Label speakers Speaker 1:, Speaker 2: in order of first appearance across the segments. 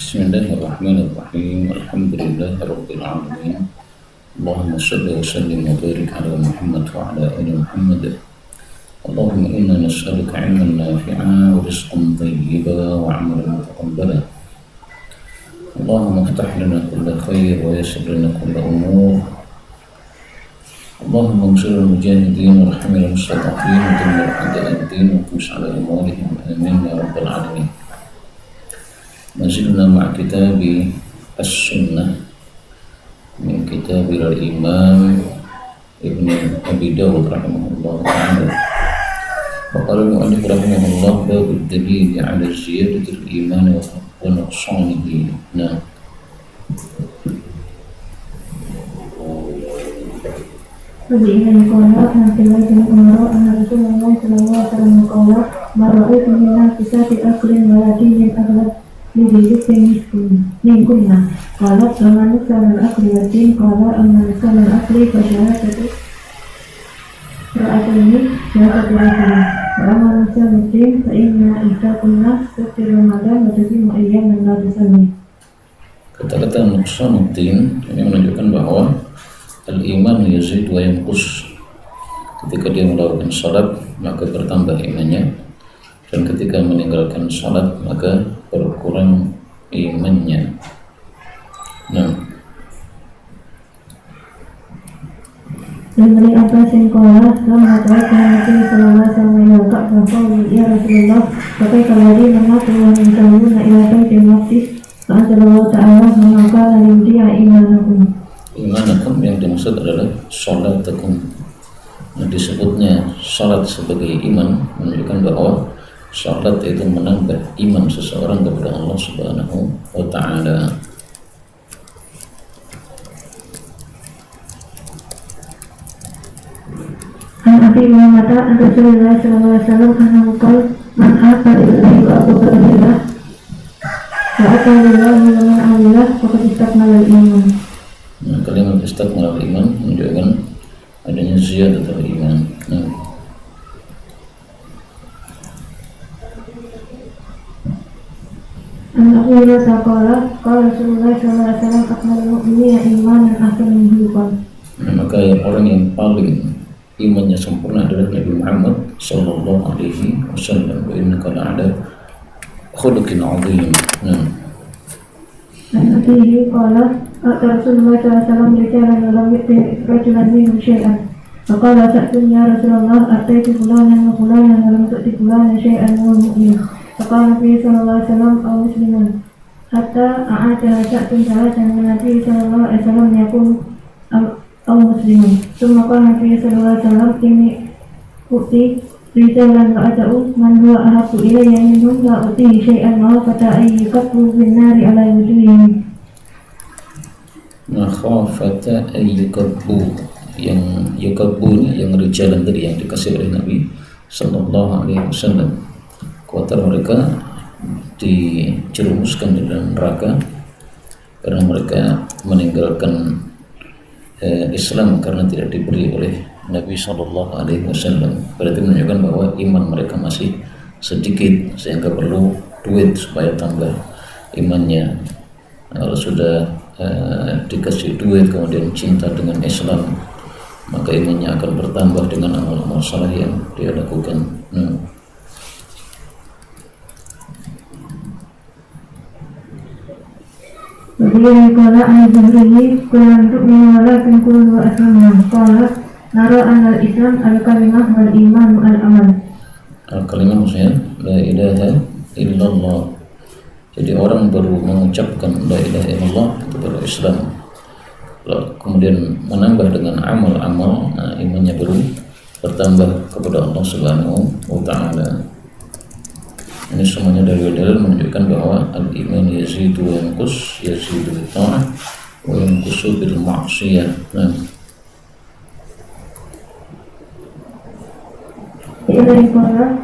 Speaker 1: Bismillahirrahmanirrahim. Alhamdulillahirabbil alamin. Allahumma shalli wa sallim wa barik ala Muhammad wa ala ali Muhammad. Allahumma inna nas'aluka 'ilman nafi'an wa rizqan thayyiban wa 'amalan mutaqabbalan. Allahumma iftah lana kulla khair wa yassir lana kulla umur. Allahumma anshur al-mujahidin warhamil al-mustad'afin wa dammir a'da'ad-din wa qus 'ala amwalihim amin ya rabbal alamin. Mazilna ma'a kitabi as-sunnah min kitabi al-imam Ibn Abi Dawud rahimahullah ta'ala. Wa qala al-mu'allif rahimahullah bab ad-dalil 'ala ziyadati al-iman wa nuqsanihi. Nah,
Speaker 2: Fabi'in qala Abdullah bin Umar anna Rasulullah sallallahu alaihi wasallam qala ma ra'aytu min nafsati aklin wa ladin aghlab lidhikin minkunna qala faman kana al-akli ladin qala amma kana al-akli fa syahadatu ra'atini syahadatu rajulin wa amma nasabatin fa inna ihtakunna tutir ramadan wa tazimu ayyaman la tusalli.
Speaker 1: kata-kata nuqsanuddin ini menunjukkan bahwa al-iman yazid wa yanqus. Ketika dia melakukan salat maka bertambah imannya, dan ketika meninggalkan salat maka berkurang imannya. Nah,
Speaker 2: Dan dari Abbas yang qala lama ta'ala Nabi sallallahu alaihi wasallam yaqul ya Rasulullah pakai kaladi mengaku wa mintauna ila baitil maqdis fa anzalallahu ta'ala ma kana yudi'a imanakum.
Speaker 1: imanakum yang dimaksud adalah salatakum. Nah, disebutnya salat sebagai iman menunjukkan bahwa salat itu menambah iman seseorang kepada Allah Subhanahu wa ta'ala.
Speaker 2: An Abi Muhammad an Rasulullah sallallahu alaihi wasallam annahu qala man haqa lillahi wa aqaba lillah wa aqaba lillahi wa man amila faqad istakmala al-iman.
Speaker 1: Nah, kalimat istakmal iman menunjukkan adanya ziyadatul iman. Nah,
Speaker 2: An Abu Hurairah qala qala Rasulullah sallallahu alaihi wasallam akmalul mu'minina imanan ahsanuhum khuluqan.
Speaker 1: maka yang orang yang paling imannya sempurna adalah Nabi Muhammad sallallahu alaihi wasallam. Wa innaka la'ala khuluqin 'azim. Nah,
Speaker 2: An Abi qala Rasulullah sallallahu alaihi wasallam rijalan lam yu'ti rajulan minhum syai'an. Faqala sa'tun ya Rasulullah ataitu fulanan wa fulanan wa lam tu'ti fulanan syai'an wa mu'min. Faqala Nabi sallallahu alaihi wasallam aw muslimun hatta a'ata sa'tun salatan min Nabi sallallahu alaihi wasallam yakun aw muslimun. Thumma qala Nabi sallallahu alaihi wasallam inni u'ti rijalan wa ata'u man huwa ahabbu ilayya minhum la u'tihi syai'an ma fata ayyukathu bin nari ala wujuhihim.
Speaker 1: makhafata ayyukabbu, yang yukabbu yang rijalan tadi yang dikasih oleh Nabi sallallahu alaihi wasallam, khawatir mereka dijerumuskan di dalam neraka karena mereka meninggalkan Islam karena tidak diberi oleh Nabi sallallahu alaihi wasallam. Berarti menunjukkan bahwa iman mereka masih sedikit sehingga perlu duit supaya tambah imannya. Kalau sudah dikasih duit kemudian cinta dengan Islam, maka imannya akan bertambah dengan amal-amal saleh yang dia lakukan.
Speaker 2: Beliau qala an Zuhri kulan tu'minu walakin kulun wa aslamna qala nara anal Islam al-kalimah wal iman al-amal.
Speaker 1: Al-kalimah maksudnya la ilaha illallah. Jadi orang baru mengucapkan la ilaha illallah itu baru Islam. Kemudian menambah dengan amal-amal, nah imannya baru bertambah kepada Allah Subhanahu wa ta'ala. Ini semuanya dalil-dalil menunjukkan bahwa al-iman yazidu wa yanqus, yazidu bil ta'ah wa yanqusu bil ma'siyah. Nah,
Speaker 2: Dari qala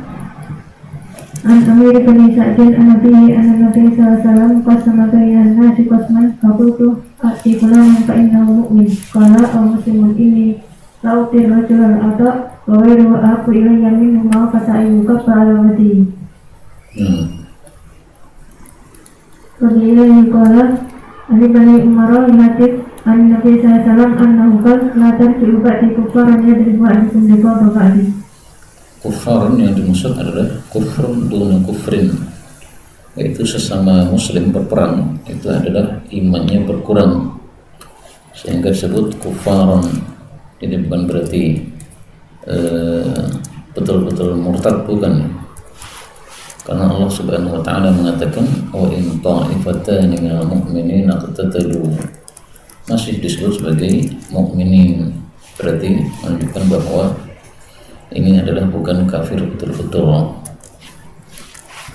Speaker 2: an Amir bin Sa'din an Nabi sallallahu alaihi wasallam qasama bayan nasi qasman faqultu ati fulan fa innahu mu'min qala aw muslimun inni la'utir rajulan ata wa ghairu aku ilayya minhu ma fata ayyuka fa'ala wadi. وبإليه قال عن بني عمر يحدث عن النبي صلى الله عليه وسلم أنه قال لا ترجعوا بعدي كفارا يضرب بعضكم رقاب بعض.
Speaker 1: Kufaran yang dimaksud adalah kufrun duna kufrin, yaitu sesama muslim berperang itu adalah imannya berkurang sehingga disebut kufaran. Ini bukan berarti betul-betul murtad, bukan, karena Allah Subhanahu wa taala mengatakan wa in ta'ifatani minal mu'minina qatatalu, masih disebut sebagai mukminin, berarti menunjukkan bahwa ini adalah bukan kafir betul-betul,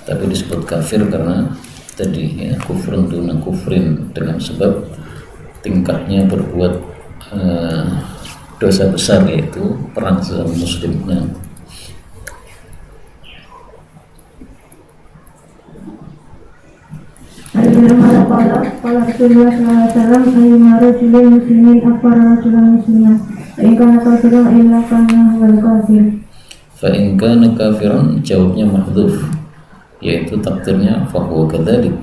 Speaker 1: tapi disebut kafir karena tadi ya, kufrun duna kufrin, dengan sebab tingkahnya berbuat dosa besar, yaitu perang sesama muslim. Qala Rasulullah sallallahu alaihi wasallam ayyuma rajulin muslimin akfara rajulan musliman fa in kana kafiran illa kana wal kafir. Fa in kana kafiran, jawabnya mahdhuf, yaitu takdirnya fa huwa kadzalik.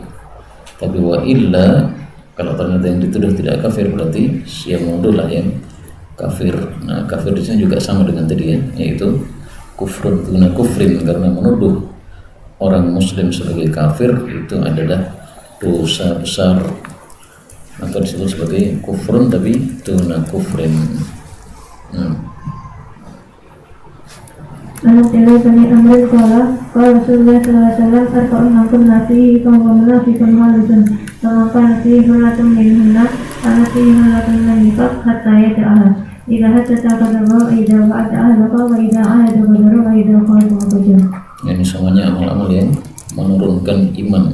Speaker 1: Tapi wa illa, kalau ternyata yang dituduh tidak kafir, berarti siapa mundulah yang kafir. Nah, kafir di sini juga sama dengan tadi ya, yaitu kufrun duna kufrin, karena menuduh orang muslim sebagai kafir itu adalah dosa besar, maka disebut sebagai kufrun tapi duna kufrin. Anak Abdullah bin Amr qala Rasulullah sallallahu alaihi wasallam arba'un man kunna fihi fa huwa munafiqun khalidun wa kana fihi halatun minhunna ana fihi halatun min nifaq hatta yada'aha idza hadatha kadaba idza wa'ada ahlaka wa idza ahada badara wa idza khalafa fajr. Ini semuanya amal-amal yang menurunkan iman.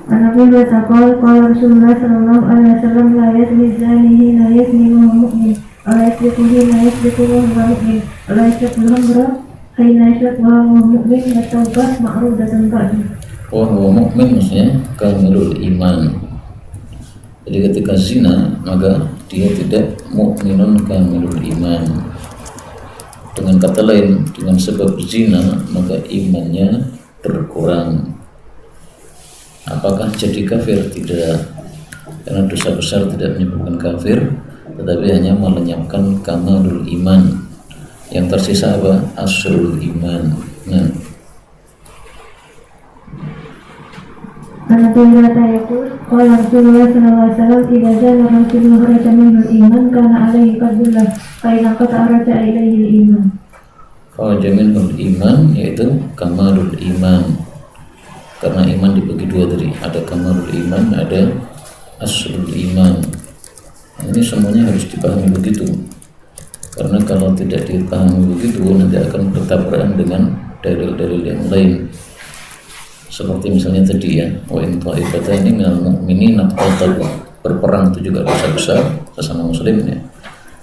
Speaker 1: Nabi berkata, kalau Rasulullah sallallahu alaihi wasallam la yazni zani hina yazni wa mu'min, la yasriku hina yasriku wa mu'min, la yasriku hamra hina yasriku wa mu'min, wa taubat ma'rudatun ba'di. Wa mu'min maksudnya kamilul iman. Jadi ketika zina maka dia tidak mu'minun kamilul iman. Dengan kata lain, dengan sebab zina maka imannya berkurang. Apakah jadi kafir? Tidak, karena dosa besar tidak menyebabkan kafir, tetapi hanya melenyapkan kamalul iman. Yang tersisa apa? Asrul iman. Nabi berkata, qala Rasulullah sallallahu alaihi wasallam idza zana rajulun kharaja minhu iman kana alaihi qadullah fa in qata raja ilaihi iman. Kharaja minhu iman yaitu kamalul iman. Karena iman dibagi dua tadi, ada kamalul iman, ada asrul iman. Ini semuanya harus dipahami begitu, karena kalau tidak dipahami begitu nanti akan bertabrakan dengan dalil-dalil yang lain. Seperti misalnya tadi ya, wa in ta'ifatani minal mu'minina qatalu, berperang itu juga dosa besar sesama muslim ya.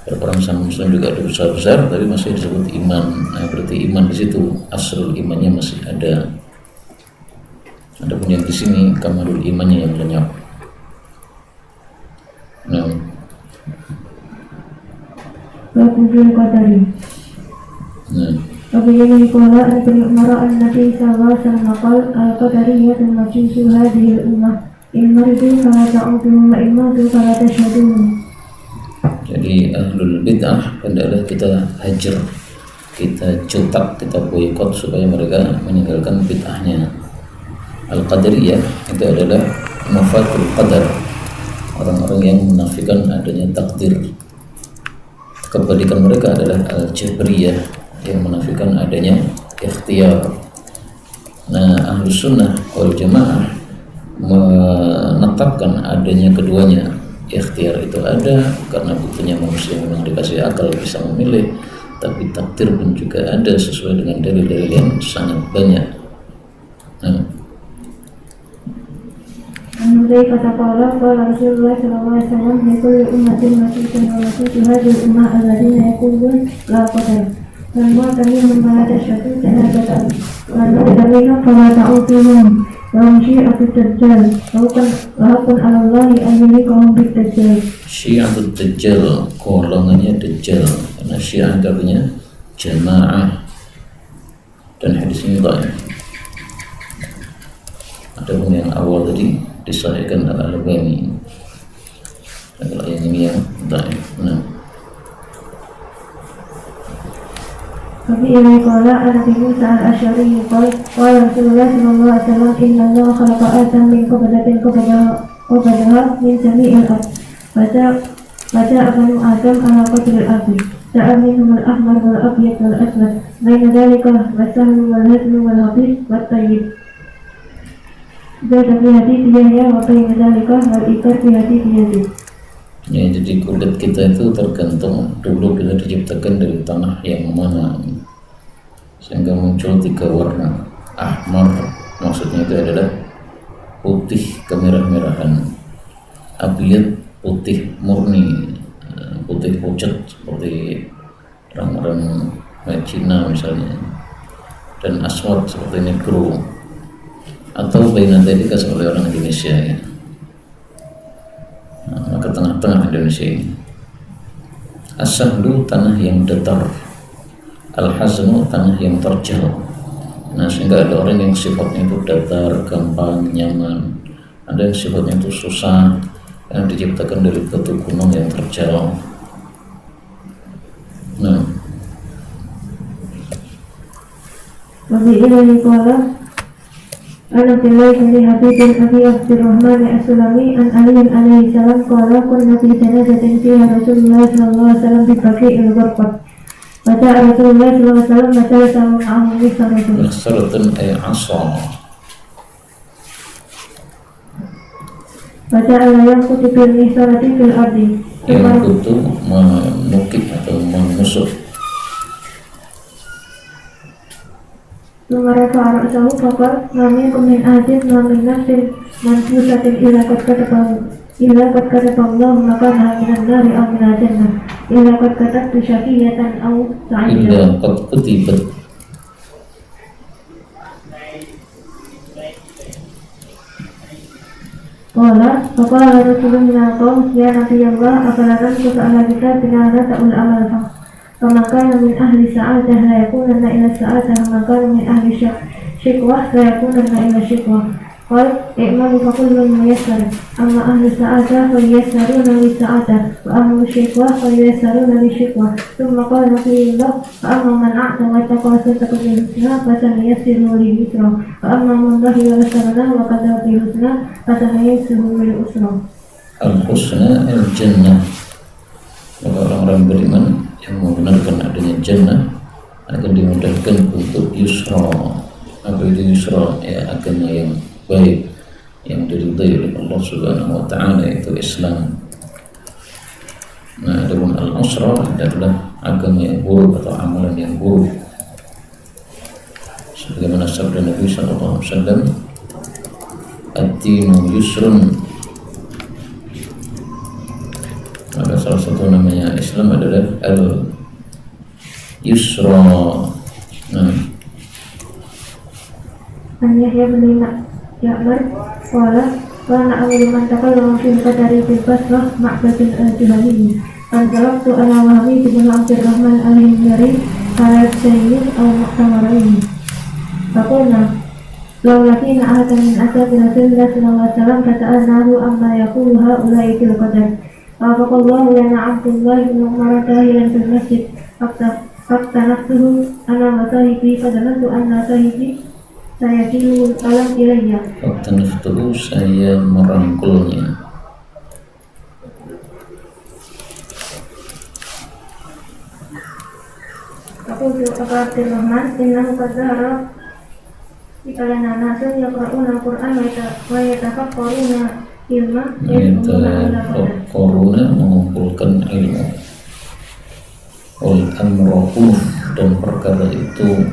Speaker 1: Berperang sama muslim juga dosa besar, tapi masih disebut iman. Nah, berarti iman di situ asrul imannya masih ada. Adapun yang di sini kamalul imannya yang lenyap. Kemudian qadari. Apabila qala Ibnu Umar an-Nabi sallallahu alaihi wasallam al-qadariyah majusu hadhihi al-ummah imaridu fala ta'udhu wa imadu fala tashhadun. Jadi ahlul bid'ah hendaklah kita hajar, kita cetak, kita boikot supaya mereka meninggalkan bid'ahnya. Al-Qadariyah itu adalah munafiqul qadar, orang-orang yang menafikan adanya takdir. Kebalikan mereka adalah Al-Jabriyah yang menafikan adanya ikhtiar. Nah, Ahlus Sunnah wal Jamaah menetapkan adanya keduanya. Ikhtiar itu ada karena buktinya manusia memang dikasih akal bisa memilih, tapi takdir pun juga ada sesuai dengan dalil-dalil yang sangat banyak. Andai kata Allah, Rasulullah sallallahu alaihi wasallam yaqulu ummatin masyikan wa masyikan hadhihi ummah alladziina yaqulun la qadar. Lalu kami membaca syatu syahadatan. Lalu kami fala ta'udhuhum wa syi'atul dajjal. Walaupun Allahi ayyuni kaum bid-dajjal. Syi'atul dajjal, golongannya dajjal. Karena syi'ah artinya jamaah. Dan hadis ini dhaif. Adapun yang awal tadi disahihkan Al-Albani. Kalau yang ini yang dhaif. Nah,
Speaker 2: وفي قال عن أبي موسى الأشعري قال قال رسول الله صلى الله عليه وسلم إن الله خلق آدم من قبضة قبضها من جميع الأرض فجاء بنو آدم على قدر الأرض جاء منهم الأحمر والأبيض والأسود بين ذلك والسهل والهزل والهبيط والطيب زاد في حديث يحيى وبين ذلك والإيكار في حديث يزيد.
Speaker 1: ya, jadi kulit kita itu tergantung dulu kita diciptakan dari tanah yang mana, sehingga muncul 3 warna. Ahmar maksudnya itu adalah putih kemerah-merahan, abiyat putih murni, putih pucat seperti orang-orang Cina misalnya, dan aswad seperti negro, atau bainadhalika seperti orang Indonesia ya. Maka tengah-tengah Indonesia ini. As-sahlu tanah yang datar, al-haznu tanah yang terjal. Nah, sehingga ada orang yang sifatnya itu datar, gampang, nyaman. Ada yang sifatnya itu susah, yang diciptakan dari batu gunung yang terjal. Nah,
Speaker 2: وفي إليه قال عن عبد الله بن حبيب أبي عبد الرحمن السلمي عن علي عليه السلام قال كنا في جنازة فيها رسول الله صلى الله عليه وسلم ببقيع الغرفة فجاء رسول الله صلى الله عليه وسلم فجلس معه مخصرة
Speaker 1: ay asa.
Speaker 2: فجعل ينقض بالمخصرة في الأرض
Speaker 1: Yang itu menukik atau menusuk.
Speaker 2: ثم رفع رأسه فقال ما منكم من أحد ما من نفس منفوسة إلا قد كتب الله مكانها من النار أو من الجنة إلا قد كتبت شقية أو سعيدة
Speaker 1: Illa qad kutibat.
Speaker 2: فقال رجل من القوم يا نبي الله أفلا ننقص على كتابنا نسأل الأمل فمن كان من أهل السعادة لا يكونن إلى السعادة ومن كان من أهل الشقوة لا يكونن إلى الشقوة قال اعملوا فكل ميسر أما أهل السعادة فييسرون للسعادة وأما الشقوة فييسرون للشقوة ثم قال نبي الله فأما من أعطى واتقى وصدق بالحسنى فسنيسره لليسرى وأما من بخل واستغنى وكذب بالحسنى فسنيسره للعسرى.
Speaker 1: Al-husna al-jannah. Maka orang-orang beriman yang membenarkan adanya jannah akan dimudahkan untuk yusra. Apa itu yusra? Ya, agama yang baik yang diridhai oleh Allah Subhanahu wa taala, itu Islam. Nah, adapun al-usra adalah agama yang buruk atau amalan yang buruk. Sebagaimana sabda Nabi sallallahu alaihi wasallam, ad-dinu yusrun. Maka salah satu namanya Islam adalah al-yusra. Nah,
Speaker 2: An Yahya bin Ya'mar qala kana awwalu man takallama fi qadari fil Basrah Ma'bad al-Juhani anzaltu ana wa Hamid bin Abdurrahman al-Himyari ala sayyid al-mu'tamarain faqulna law lakina ahadan min ashabi Rasulullah sallallahu alaihi wasallam fata'alnahu amma yaqulu ha'ula'i fil qadar faqallahu lana Abdullah bin Umar tahiran fil masjid faktanaftuhu ana wa sahibi fadamantu anna sahibi saya kilul alam ilayya.
Speaker 1: waktu itu saya merangkulnya.
Speaker 2: Aku Abu Abdurrahman innahu qad zahara alana nasun yaqra'una al-Qur'an wa yatafakkaruna ilma
Speaker 1: Yatafakkaruna mengumpulkan ilmu. Wal amru dan perkara itu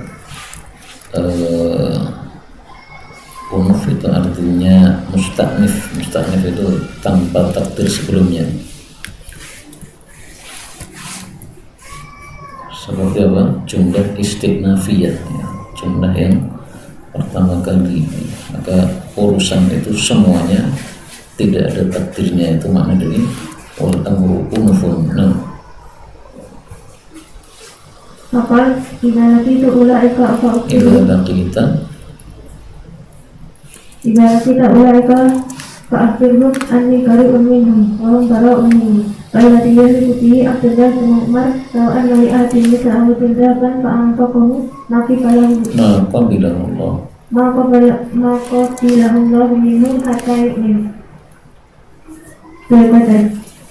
Speaker 1: unuf itu artinya musta'nif itu tanpa takdir sebelumnya. Seperti apa? Jumlah istighnafiyah ya, jumlah yang pertama kali. Maka urusan itu semuanya tidak ada takdirnya, itu makna dari wal amru unufun.
Speaker 2: Maka idza laqitu ulaika fa
Speaker 1: Idza laqita
Speaker 2: Jika kita ulaika fa'akhbirhum anni qari'un minhum wa hum bara'un minni. Fa'allati yahliku Abdullah bin Umar law anna li'ati mita'ahu tindakan fa'anfaqahu
Speaker 1: Qabilahu Allah minhum hatta yu'min. Berkata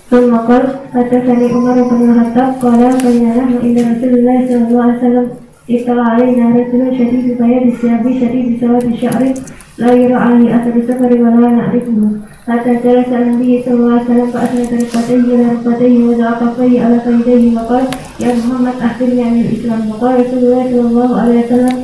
Speaker 1: Thumma qala hadatsani Umar bin Khattab qala bayyana inda Rasulullah sallallahu alaihi wasallam ittala alaina rajulun shadidul bayadi siyabi shadidul sawadi sya'ri la yura ali athari safari wa la na'rifuhu hatta jalasa an-nabiy sallallahu alaihi wasallam fa asnada rifatihi ila rifatihi wa za'a kaffayhi ala kaidayhi wa qala ya Muhammad akhbirni anil Islam. Wa qala Rasulullah sallallahu alaihi wasallam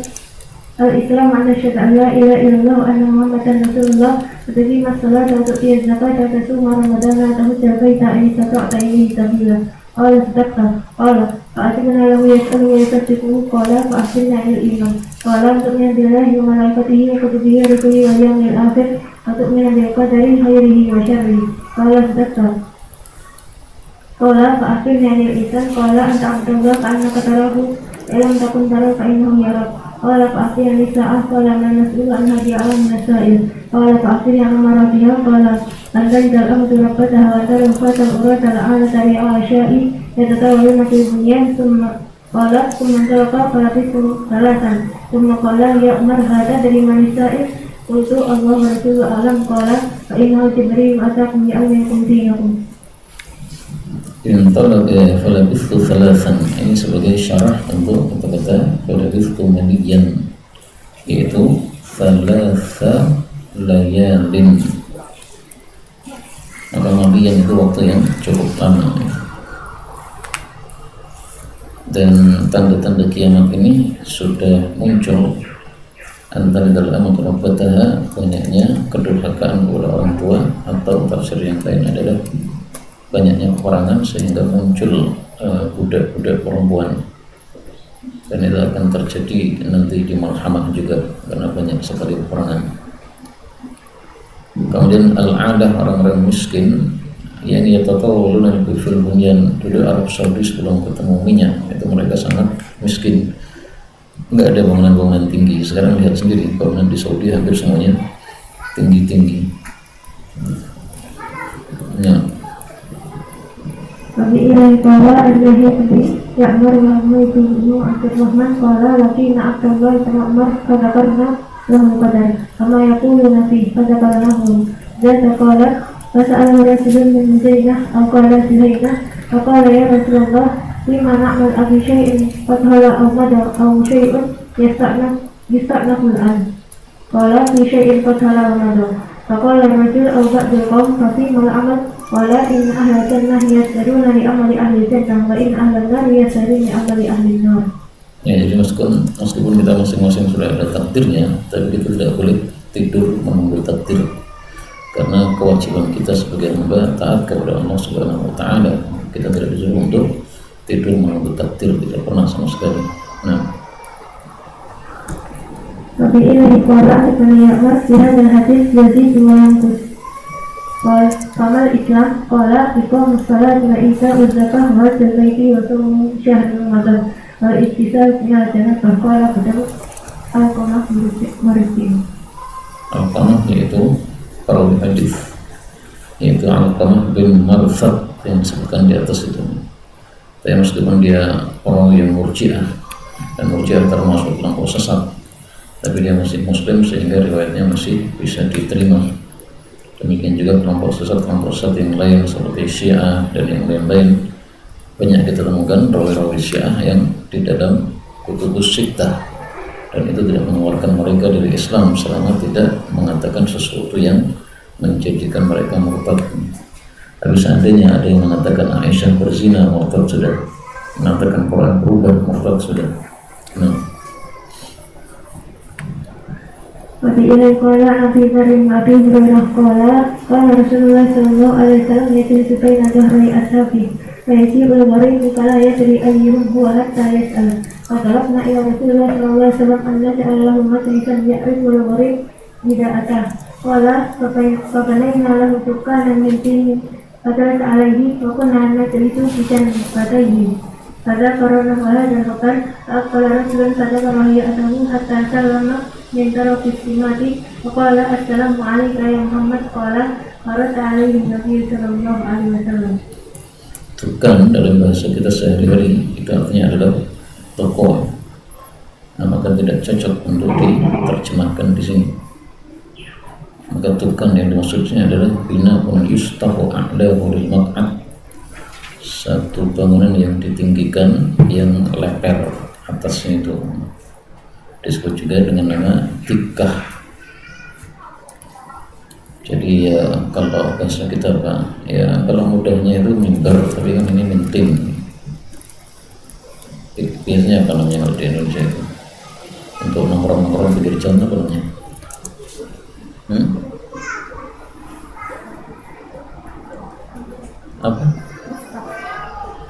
Speaker 1: al-Islam an asyhadu an la ilaha illallah wa anna Muhammadan Rasulullah wa tuqima as-salata wa tu'ti az-zakata wa tasuma Ramadan wa tahujja al-baita in istata'ta ilayhi sabila. Qala sadaqta. Qala fa'atibna lahu yas'alu wa yusaddiquhu. Qala fa'akhbirni 'anil iman. Qala tu'minu billahi wa malaikatihi wa kutubihi wa rusulihi wal yawmil akhir wa tu'minu bil qadari khairihi wa syarrihi. Qala sadaqta. Qala fa'akhbirni 'anil ihsan. Qala anta abdullah ka'annaka tarahu wa lam takun tarahu fa innahu yarak. Qala fa'akhbirni sa'ah. Qala ma nas'alu an hadiya al-masail. Qala fa'akhbirni 'an maratiha. Qala Andan dalam rabbataha wa tarafatan urata al-ala tari'a asya'i yatatawaluna fil bunyan thumma qala thumma taraka falabistu salasan thumma qala ya Umar hada dari manisa'il qultu Allah wa rasuluhu alam. Qala fa innahu Jibril atakum ya'lamukum dinakum. Falabistu salasan, ini sebagai syarah untuk kata-kata falabistu maniyan, yaitu salasa layalin. Maka madian itu waktu yang cukup lama. Dan tanda-tanda kiamat ini sudah muncul. Antara dalam rabbataha, banyaknya kedurhakaan kepada orang tua, atau tafsir yang lain adalah banyaknya peperangan sehingga muncul budak-budak perempuan. Dan itu akan terjadi nanti di Malhamah juga karena banyak sekali peperangan. Kemudian al-adah orang-orang miskin yang yatatawaluna fil bunyan. Dulu Arab Saudi sebelum ketemu minyak itu mereka sangat miskin, nggak ada bangunan-bangunan tinggi. Sekarang lihat sendiri bangunan di Saudi hampir semuanya tinggi-tinggi. Ya.
Speaker 2: Tapi ilahi qala al-Yahudi ya'mur wa yu'minu Abdurrahman qala lakina Abdullah bin Umar fadakarna lahu qadar kama yaquluna fi fadakarnahu zata qala fasa'alahu rasulun min Zainah aw qala Zainah faqala ya Rasulullah lima na'mal abi syai'in fathala aw madar aw syai'un yasta'nahu al-an. Qala fi syai'in fathala aw madar faqala rajul aw ba'dul qawm fa fi mal amal. Qala inna ahla jannah yasaruna li amali ahli jannah wa inna ahla nar yasaruna li amali ahli nar.
Speaker 1: Ya, jadi meskipun kita masing-masing sudah ada takdirnya, tapi kita tidak boleh tidur menunggu takdir, karena kewajiban kita sebagai hamba taat kepada Allah Subhanahu wa Ta'ala. Kita tidak disuruh untuk tidur menunggu takdir, tidak pernah sama sekali. Nah,
Speaker 2: tapi ini dikuala Ya'mar dan hadis Yazid bin Yankus. Kamal Islam qala iqamus shalat wa ita'uz zakah wa hajjul baiti wa shaum syahrul ramadan wa ittisal minal janabah. Qala qadamu al-qamah maritim.
Speaker 1: Al-Qamah yaitu perawi hadis, yaitu Al-Qamah bin Marfad yang disebutkan di atas itu. Tapi meskipun dia perawi yang murji'ah, dan murji'ah termasuk kelompok sesat, tapi dia masih muslim sehingga riwayatnya masih bisa diterima. Demikian juga kelompok sesat yang lain seperti Syiah dan yang lain-lain. Banyak kita temukan rawi-rawi Syiah yang di dalam kutubus sittah, dan itu tidak mengeluarkan mereka dari Islam selama tidak mengatakan sesuatu yang menjadikan mereka murtad. Tapi seandainya ada yang mengatakan Aisyah berzina, murtad sudah. Mengatakan Quran berubah, murtad sudah. Nah,
Speaker 2: Nabi ilai qala Nabi Karim Nabi Hurairah qala qala Rasulullah sallallahu alaihi wasallam yajlisu baina dhahri ashabi wa yajibu al-gharib fala yadri ayyuhum huwa hatta yas'al. Wa talabna ila Rasulullah sallallahu alaihi wasallam an naj'ala lahu majlisan ya'rifu al-gharib idza atah. Qala fa banayna lahu dukkanan min tin fadalat alaihi wa kunna najlisu fi jannatihi. Pada corona dan hokan qala Rasulullah sallallahu alaihi wasallam hatta sallama من طرف السماء فقال السلام عليك يا محمد قال فرد عليه النبي صلى الله عليه وسلم.
Speaker 1: Tukang dalam bahasa kita sehari-hari itu artinya adalah toko. Nah, maka tidak cocok untuk diterjemahkan di sini. Maka tukang yang dimaksudnya adalah bina'un yustahu a'lahu lil maq'ad, satu bangunan yang ditinggikan yang lebar atasnya itu disebut juga dengan nama tikah. Jadi ya kalau bahasa kita apa ya, kalau mudahnya itu mimbar, tapi kan ini mintim. Biasanya apa namanya kalau di Indonesia itu untuk nongkrong-nongkrong pinggir jalan apa namanya?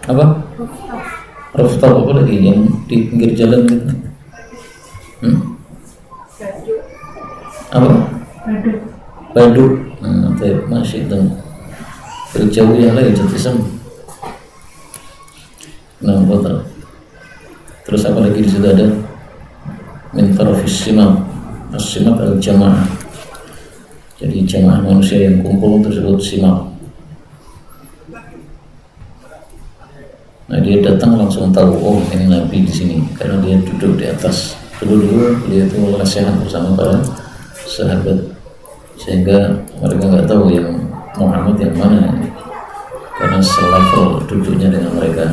Speaker 1: Apa rooftop apa lagi yang di pinggir jalan gitu? Apa? Baduk. Masih itu berjauh yang lain jatisam. Nah, betul. Terus apa lagi di situ ada? Min tarafis simat. As-simat al-jamaah. Jadi jamaah manusia yang kumpul tersebut simat. Nah, dia datang langsung tahu, oh ini Nabi di sini, karena dia duduk di atas. Dulu dia itu lesehan bersama para sahabat, sehingga mereka nggak tahu yang Muhammad yang mana, karena selevel duduknya dengan mereka.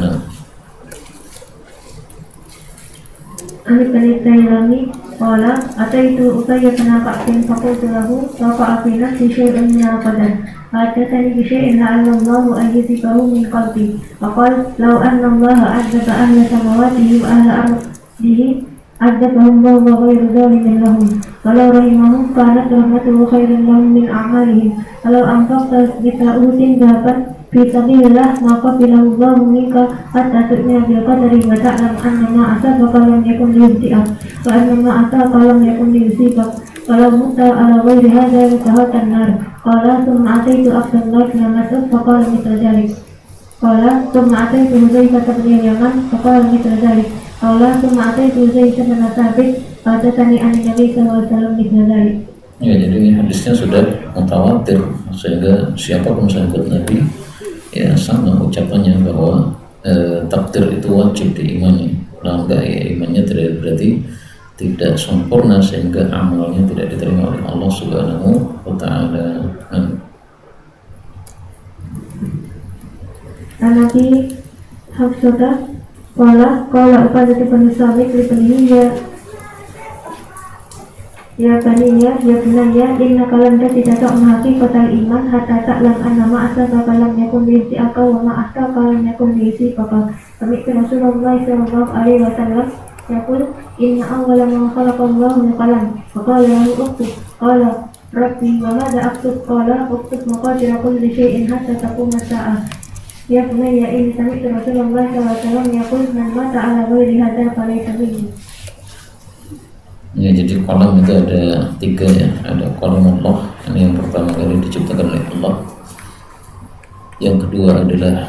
Speaker 2: Anik Tailani qala ataitu Uqayyah bin Ka'bin faqultu lahu waqa'a fi nafsi syai'un min al-qadar فأتتني بشيء لعل الله أن يذهبه من قلبي فقال لو أن الله عذب أهل سماواته وأهل أرضه عذبهم وهو غير ظالم لهم ولو رحمهم كانت رحمته خيرا لهم من أعمالهم ولو أنفقت مثل أحد ذهبا في سبيل الله ما قبله الله منك حتى تؤمن بالقدر وتعلم أن ما أصابك لم يكن ليخطئك وأن ما أتاك لم يكن ليصيبك ولو مت على غير هذا لدخلت النار قال ثم أتيت عبد الله بن مسعود فقال مثل ذلك قال ثم أتيت حذيفة بن اليمان فقال مثل ذلك قال ثم أتيت زيد بن ثابت فحدثني عن النبي صلى الله عليه وسلم مثل ذلك.
Speaker 1: Ya, jadi hadisnya sudah mutawatir, sehingga siapapun sahabat Nabi ya sama ucapannya bahwa takdir itu wajib diimani. Kalau enggak ya imannya tidak berarti tidak sempurna, sehingga amalnya tidak diterima oleh Allah Subhanahu wa Ta'ala.
Speaker 2: Nabi Hafsah qala Uqadah bin Sabit li banihi ya bunayya inna kalam tidak haqiqatal iman hatta ta'lam anna ma asaka kalam yakun bi'tiaka wa ma asaka kalam yakun bi'sifaka. Kami Rasulullah sallallahu alaihi wasallam yaqul inna awwala ma khalaqallahu al-qalam wa qala lahu uktub qala rabbi wa madha aktub qala uktub maqadir kulli shay'in hatta taquma as-sa'ah. Ya bunayya inni sami'tu Rasulullah sallallahu alaihi wasallam yaqul man mata ala ghairi hadza falaysa minni.
Speaker 1: Ya, jadi kolam itu ada 3 ya. Ada kolam Allah, ini yang pertama kali diciptakan oleh Allah. Yang kedua adalah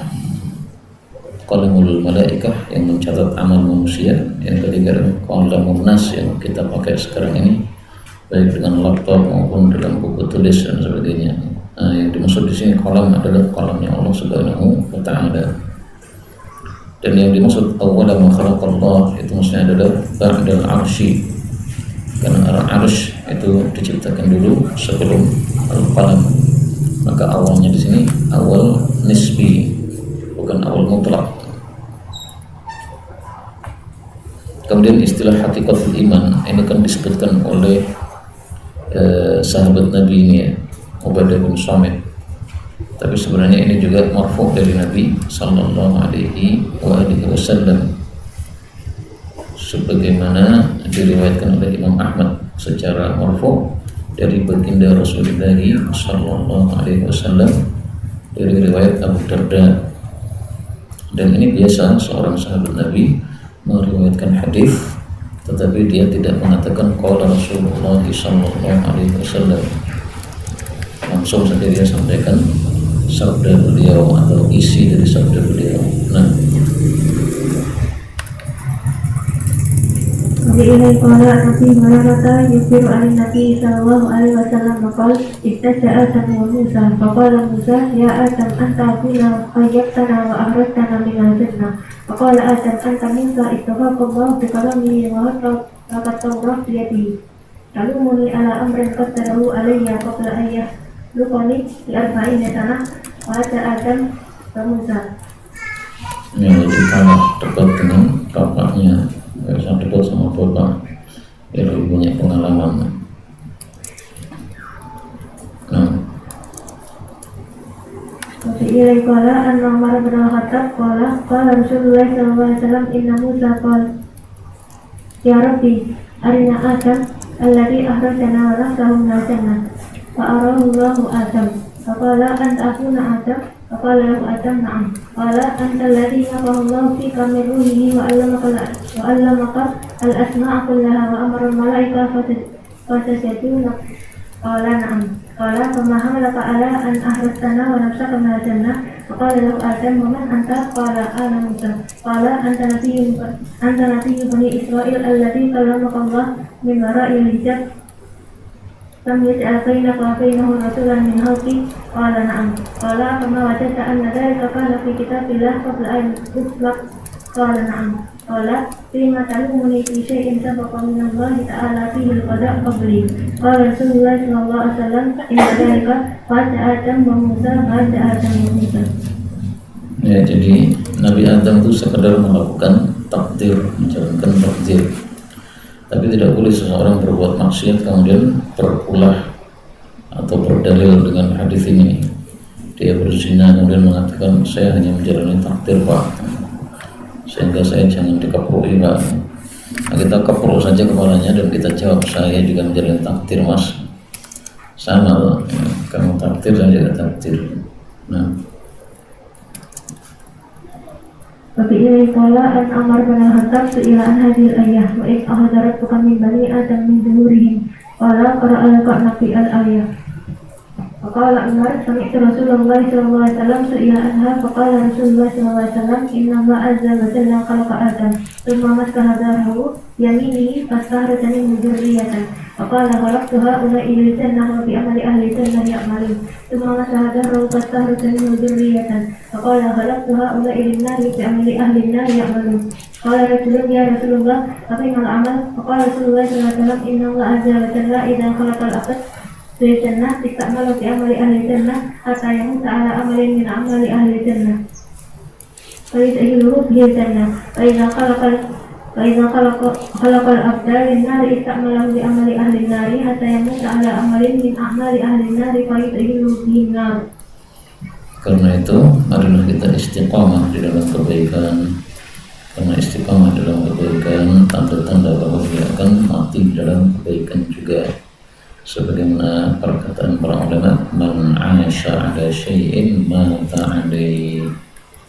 Speaker 1: kolamul malaikah yang mencatat amal manusia. Yang ketiga adalah kolamul nas yang kita pakai sekarang ini, baik dengan laptop maupun dalam buku tulis dan sebagainya. Nah, yang dimaksud di sini kolam adalah kolamnya Allah Subhanahu wa Ta'ala. Dan yang dimaksud awwala ma khalaqallah itu maksudnya adalah ba'dal arsy, karena al-arsh itu diciptakan dulu sebelum al-qalam. Maka awalnya di sini awal nisbi, bukan awal mutlak. Kemudian istilah hakikatul iman ini kan disebutkan oleh sahabat Nabi ini ya, Ubadah bin Samit. Tapi sebenarnya ini juga marfu' dari Nabi sallallahu alaihi wasallam, sebagaimana diriwayatkan oleh Imam Ahmad secara marfu' dari baginda Rasulullah sallallahu alaihi wasallam dari riwayat Abu Darda. Dan ini biasa seorang sahabat Nabi meriwayatkan hadis, tetapi dia tidak mengatakan qala Rasulullah sallallahu alaihi wasallam. Langsung saja dia sampaikan sabda beliau atau isi dari sabda beliau. Nah,
Speaker 2: وبإليه قال عن أبي هريرة يخبر عن النبي صلى الله عليه وسلم قال احتج آدم وموسى فقال موسى يا آدم أنت أبونا خيبتنا وأخرجتنا من الجنة فقال آدم أنت موسى اتفق الله بكلامه وهترك التوراة بيده تلومني على أمر قدره علي قبل أن يخلقني ب40 سنة وأتى آدم وموسى.
Speaker 1: Ya, jadi kalau dekat dengan bapaknya, saya dekat sama bapak, ya lebih banyak pengalaman. Nah,
Speaker 2: وفي قال أن عمر بن الخطاب قال رسول الله صلى الله عليه وسلم إن موسى قال يا ربي أرنا آدم الذي أخرجنا ونفسه من الجنة فأراه الله آدم فقال أنت أخونا آدم فقال له آدم نعم قال أنت الذي نفخ الله فيك من روحه وعلمك الأسماء كلها وأمر الملائكة فسجدوا قال نعم قال فما حملك على أن أخرجتنا ونفسك من الجنة فقال له آدم ومن أنت قال أنا موسى قال أنت نبي بني إسرائيل الذي كلمك الله من وراء الحجاب لم يجعل بينك وبينه رسولا من خلقي قال نعم قال فما وجدت أن ذلك كان في كتاب الله قبل أن يخلق قال نعم قال فيما تلومني في شيء سبق من الله تعالى فيه القضاء قبلي قال رسول الله صلى الله عليه وسلم إن ذلك بعد آدم وموسى بعد آدم وموسى.
Speaker 1: ya jadi Nabi Adam itu sekedar melakukan takdir, menjalankan takdir. Tapi tidak boleh seseorang berbuat maksiat kemudian berulah atau berdalil dengan hadis ini. Dia berzina kemudian mengatakan saya hanya menjalani takdir Pak, sehingga saya jangan dikeproi Pak. Nah, kita keproi saja kepalanya dan kita jawab saya juga menjalani takdir Mas. Sama loh, kamu takdir saya juga takdir. Nah,
Speaker 2: وفي قال أن عمر بن الخطاب سئل عن هذه الآية وإذ أخذ ربك من بني آدم من ظهورهم قال قرأ لك في الآية فقال عمر سمعت رسول الله صلى الله عليه وسلم سئل عنها فقال رسول الله صلى الله عليه وسلم إن الله عز وجل خلق آدم ثم مسك ظهره يمينه فاستخرجني من ذرية فقال خلقت هؤلاء للجنة وبعمل أهل الجنة يعملون ثم مسح ظهره فاستخرجني من ذرية فقال خلقت هؤلاء للنار بعمل أهل النار يعملون قال رجل يا رسول الله ففيما العمل فقال رسول الله صلى الله عليه وسلم إن الله عز وجل إذا خلق العبد في الجنة استعمله بعمل أهل الجنة حتى يموت على عمل من أعمال أهل الجنة فيدخله به الجنة فإذا خلق العبد للنار استعمله بعمل أهل النار حتى يموت على عمل من أعمال أهل النار فيدخله به النار.
Speaker 1: karena itu marilah kita istiqamah di dalam kebaikan. Karena istiqamah dalam kebaikan tanda-tanda bahwa dia akan mati dalam kebaikan juga. Sebagaimana perkataan para ulama, man 'asha 'ala syai'in mata 'alaihi.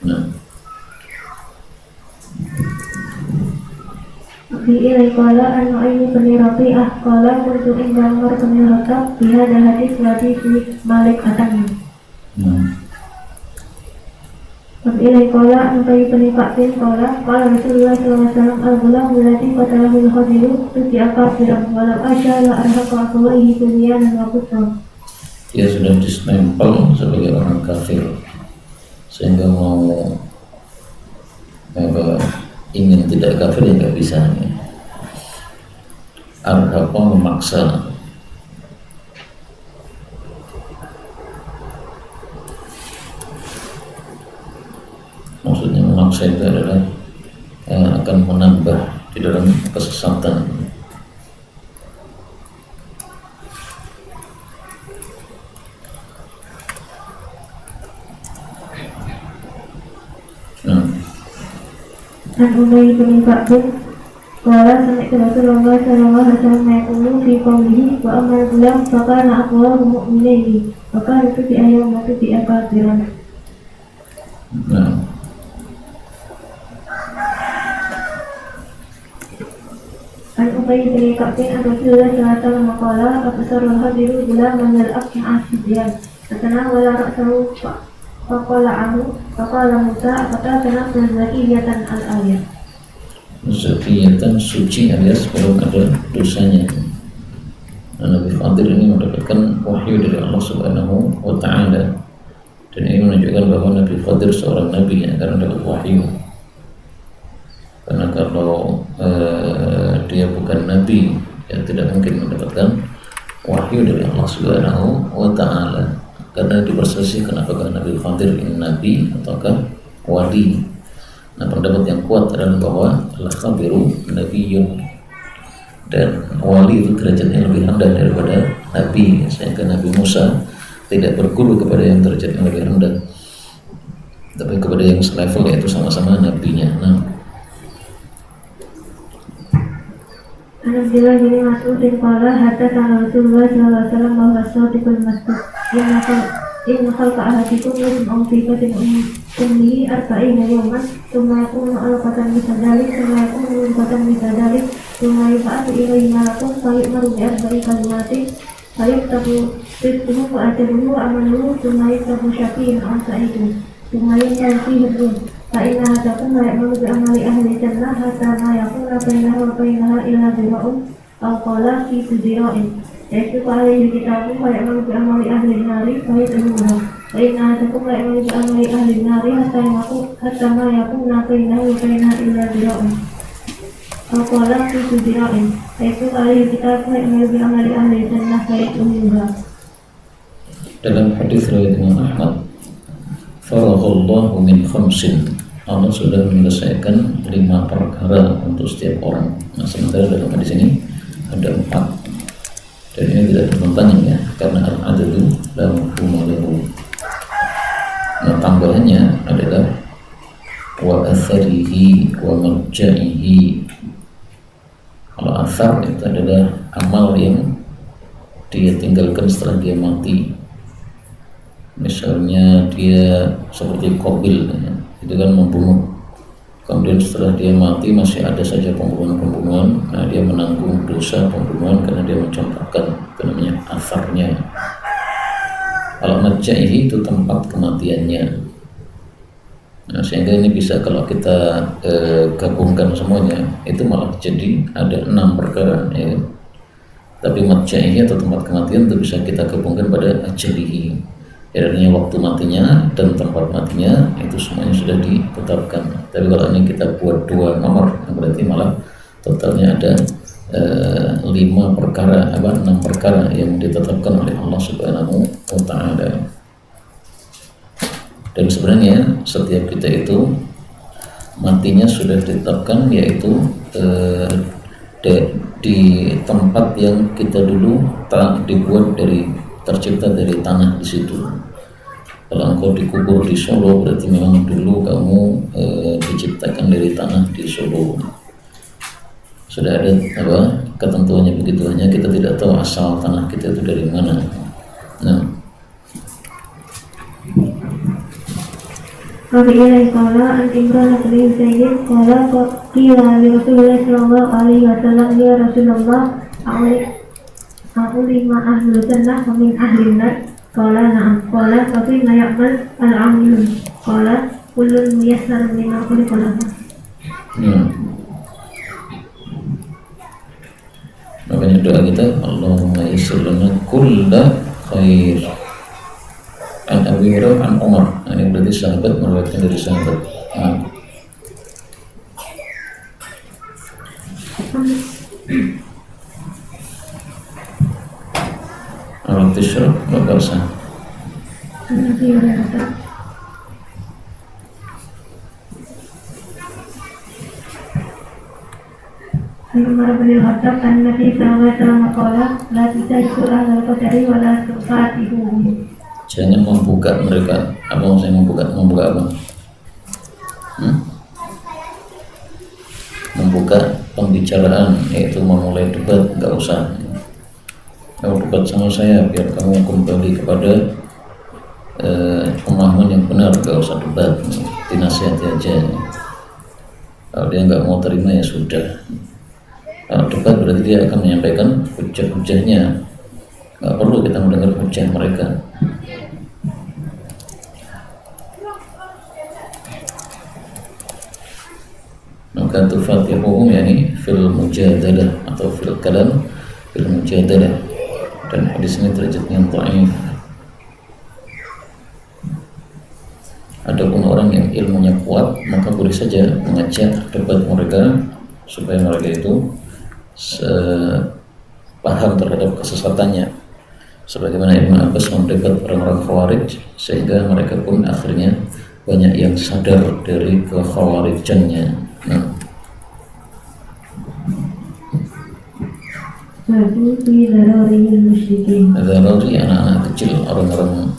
Speaker 1: Nah,
Speaker 2: Bi'ilai qala an-Nu'aymi bin Rabi'ah qala kuntu inda Umar bin Khattab bi hadha hadis Malik Atami. Bi'ilai qala an-Nu'aymi bin Ka'bin qala Rasulullah sallallahu alaihi wasallam al-ghulam alladhi qatalahu al-khadiru tubi'a kafiran walau asya la arhaqa aqwaihi bunyanan wa kufran.
Speaker 1: Dia sudah disnempel sebagai orang kafir sehingga mau ingin tidak kafir ya nggak bisa. Arhaqa memaksa. Maksudnya memaksa itu adalah akan menambah di dalam kesesatan.
Speaker 2: An Ubay bin Ka'b qala sami'tu Rasulullah sallallahu alaihi wasallam yaqulu fi qawlihi wa amma al-ghulam fa kana aqwamu mu'minaini wa kana fi ayyam wa fi akabiran. An Ubay bin Ka'b an Rasulullah sallallahu alaihi wasallam qala absarul hadiru ghulaman yal'ab ma'asyiyan fatanawala ra'sahu faqala Musa apakah kena zakiyatan al-ayat.
Speaker 1: zakiyatan, suci alias belum ada dosanya. Nabi Khadir ini mendapatkan wahyu dari Allah Subhanahu wa Ta'ala, dan ini menunjukkan bahwa Nabi Khadir seorang nabi yang akan dapat wahyu. Karena kalau dia bukan nabi, ya tidak mungkin mendapatkan wahyu dari Allah Subhanahu wa Ta'ala, karena diperselisihkan apakah Nabi Khadir ini nabi ataukah wali. Nah, pendapat yang kuat adalah bahwa al-Khadiru nabiyyun, dan wali itu derajatnya lebih rendah daripada nabi, sehingga Nabi Musa tidak berguru kepada yang derajatnya lebih rendah, tapi kepada yang selevel, yaitu sama-sama nabinya. Nah,
Speaker 2: Alhamdulillah bin Mas'udin qala hadatsana Rasulullah sallallahu alaihi wasallam wa as-sadiqul masduq inna khalqa ahadikum yusma'u fi batin ummihi arba'ina yawman thumma yakunu alaqatan mithla dhalik thumma yakunu mudghatan mithla dhalik thumma yub'atsu ilayhi malakun fayu'maru bi arba'i kalimatin fayuktabu rizquhu wa ajaluhu wa amaluhu thumma yuktabu syaqiyyun aw sa'idun thumma yunzal fihi ar-ruh فإن أحدكم لا يعمل بعمل أهل الجنة حتى ما يكون بينه وبينها إلا ذراع أو قال في ذراع يسبق عليه الكتاب فيعمل بعمل أهل النار فيدخلها فإن أحدكم لا يعمل بعمل أهل النار حتى ما يكون بينه وبينها إلا ذراع أو قال في ذراع يسبق عليه الكتاب فيعمل بعمل أهل الجنة فيدخلها.
Speaker 1: dalam hadis riwayat Imam Ahmad, faraghallahu min khamsin, Allah sudah menyelesaikan 5 perkara untuk setiap orang. Nah, sementara dalam hadis ini ada 4, dan ini tidak bertentangan ya, karena al-adadu la mafhuma lahu. Nah, tambahannya adalah wa atharihi wa marja'ihi. Kalau athar itu adalah amal yang dia tinggalkan setelah dia mati. Misalnya dia seperti Qabil ya, itu kan membunuh, kemudian setelah dia mati masih ada saja pembunuhan-pembunuhan. Nah, dia menanggung dosa pembunuhan karena dia mencontohkan, itu namanya asarnya. Kalau marja'ihi itu tempat kematiannya. Nah, sehingga ini bisa kalau kita gabungkan semuanya, itu malah jadi ada 6 perkara ya. Tapi marja'ihi atau tempat kematian itu bisa kita gabungkan pada ajalihi, artinya waktu matinya dan tempat matinya, itu semuanya sudah ditetapkan. Tapi kalau ini kita buat 2 nomor, berarti malah totalnya ada 5 perkara, 6 perkara yang ditetapkan oleh Allah Subhanahu wa Ta'ala. Dan sebenarnya setiap kita itu matinya sudah ditetapkan, yaitu di tempat yang kita dulu dibuat tercipta dari tanah di situ. Kalau engkau dikubur di Solo, berarti memang dulu kamu diciptakan dari tanah di Solo. Sudah ada ketentuannya begitu, hanya kita tidak tahu asal tanah kita itu dari mana. Nah,
Speaker 2: Rabi'ilai qala an Imran bin Zaid qala qila li Rasulullah sallallahu alaihi wasallam ya Rasulullah aku 5 ahli jannah wa min ahli nar. Qala na'am. Qala fa bima ya'mal al-'amilun. Qala kullun muyassarun lima khuliqa lahu.
Speaker 1: Makanya doa kita, Allahumma yassir lana kulla khair. An Abi Hurairah an Umar. Nah, ini berarti sahabat meriwayatkan dari sahabat. Alat tishrab bakarsa.
Speaker 2: Nabi Hurairah. Umar bin Khattab an Nabi sallallahu alaihi wasallam qala la tujahidu ahlal qadari wa la tufatihuhum.
Speaker 1: Jangan membuka mereka. Apa maksudnya membuka apa? Membuka pembicaraan, yaitu memulai debat, enggak usah. Kamu debat sama saya biar kamu kembali kepada pemahaman yang benar, enggak usah debat, dinasihati aja. Kalau dia enggak mau terima ya sudah. Kalau debat berarti dia akan menyampaikan hujah-hujahnya. Enggak perlu kita mendengar hujah mereka. Maka tufatihuhum yani fil mujadalah atau fil kalam fil mujadalah, dan hadis ini derajatnya dhaif. Adapun orang yang ilmunya kuat maka boleh saja mengajak debat mereka supaya mereka itu paham terhadap kesesatannya, sebagaimana Ibnu Abbas mendebat orang-orang Khawarij sehingga mereka pun akhirnya banyak yang sadar dari kekhawarijannya. Darari anak-anak kecil, orang-orang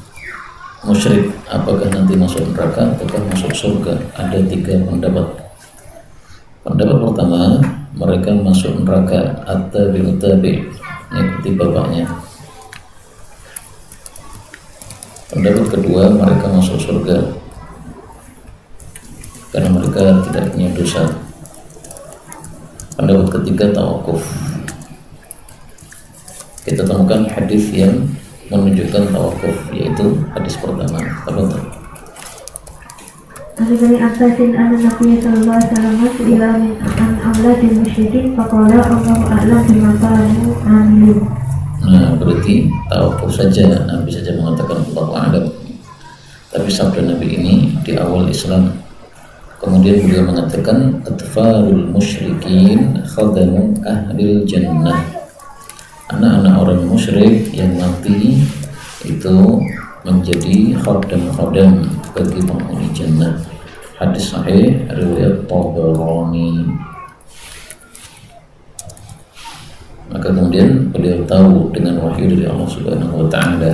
Speaker 1: musyrik, apakah nanti masuk neraka ataukah masuk surga? Ada 3 pendapat. Pendapat pertama, mereka masuk neraka at-tabi'u tabi', mengikuti bapaknya. Pendapat kedua, mereka masuk surga karena mereka tidak punya dosa. Pendapat ketiga, tawakuf. Kita temukan hadis yang menunjukkan tawakuf, yaitu hadis pertama. Tafadhol.
Speaker 2: An Ibnu Abbasin anna Nabiy sallallahu alaihi wasallam ila an awladil musyrikin faqala Allahu a'lam bima kanu amilun.
Speaker 1: Nah, berarti tawakuf saja, Nabi saja mengatakan Allahu a'lam. Tapi sabda Nabi ini di awal Islam. Kemudian beliau mengatakan atfalul musyrikin khadamu ahlil jannah. Anak-anak orang musyrik yang mati itu menjadi khodam-khodam bagi penghuni jannah. Hadis sahih riwayat Tabarani. Maka kemudian beliau tahu dengan wahyu dari Allah Subhanahu wa taala.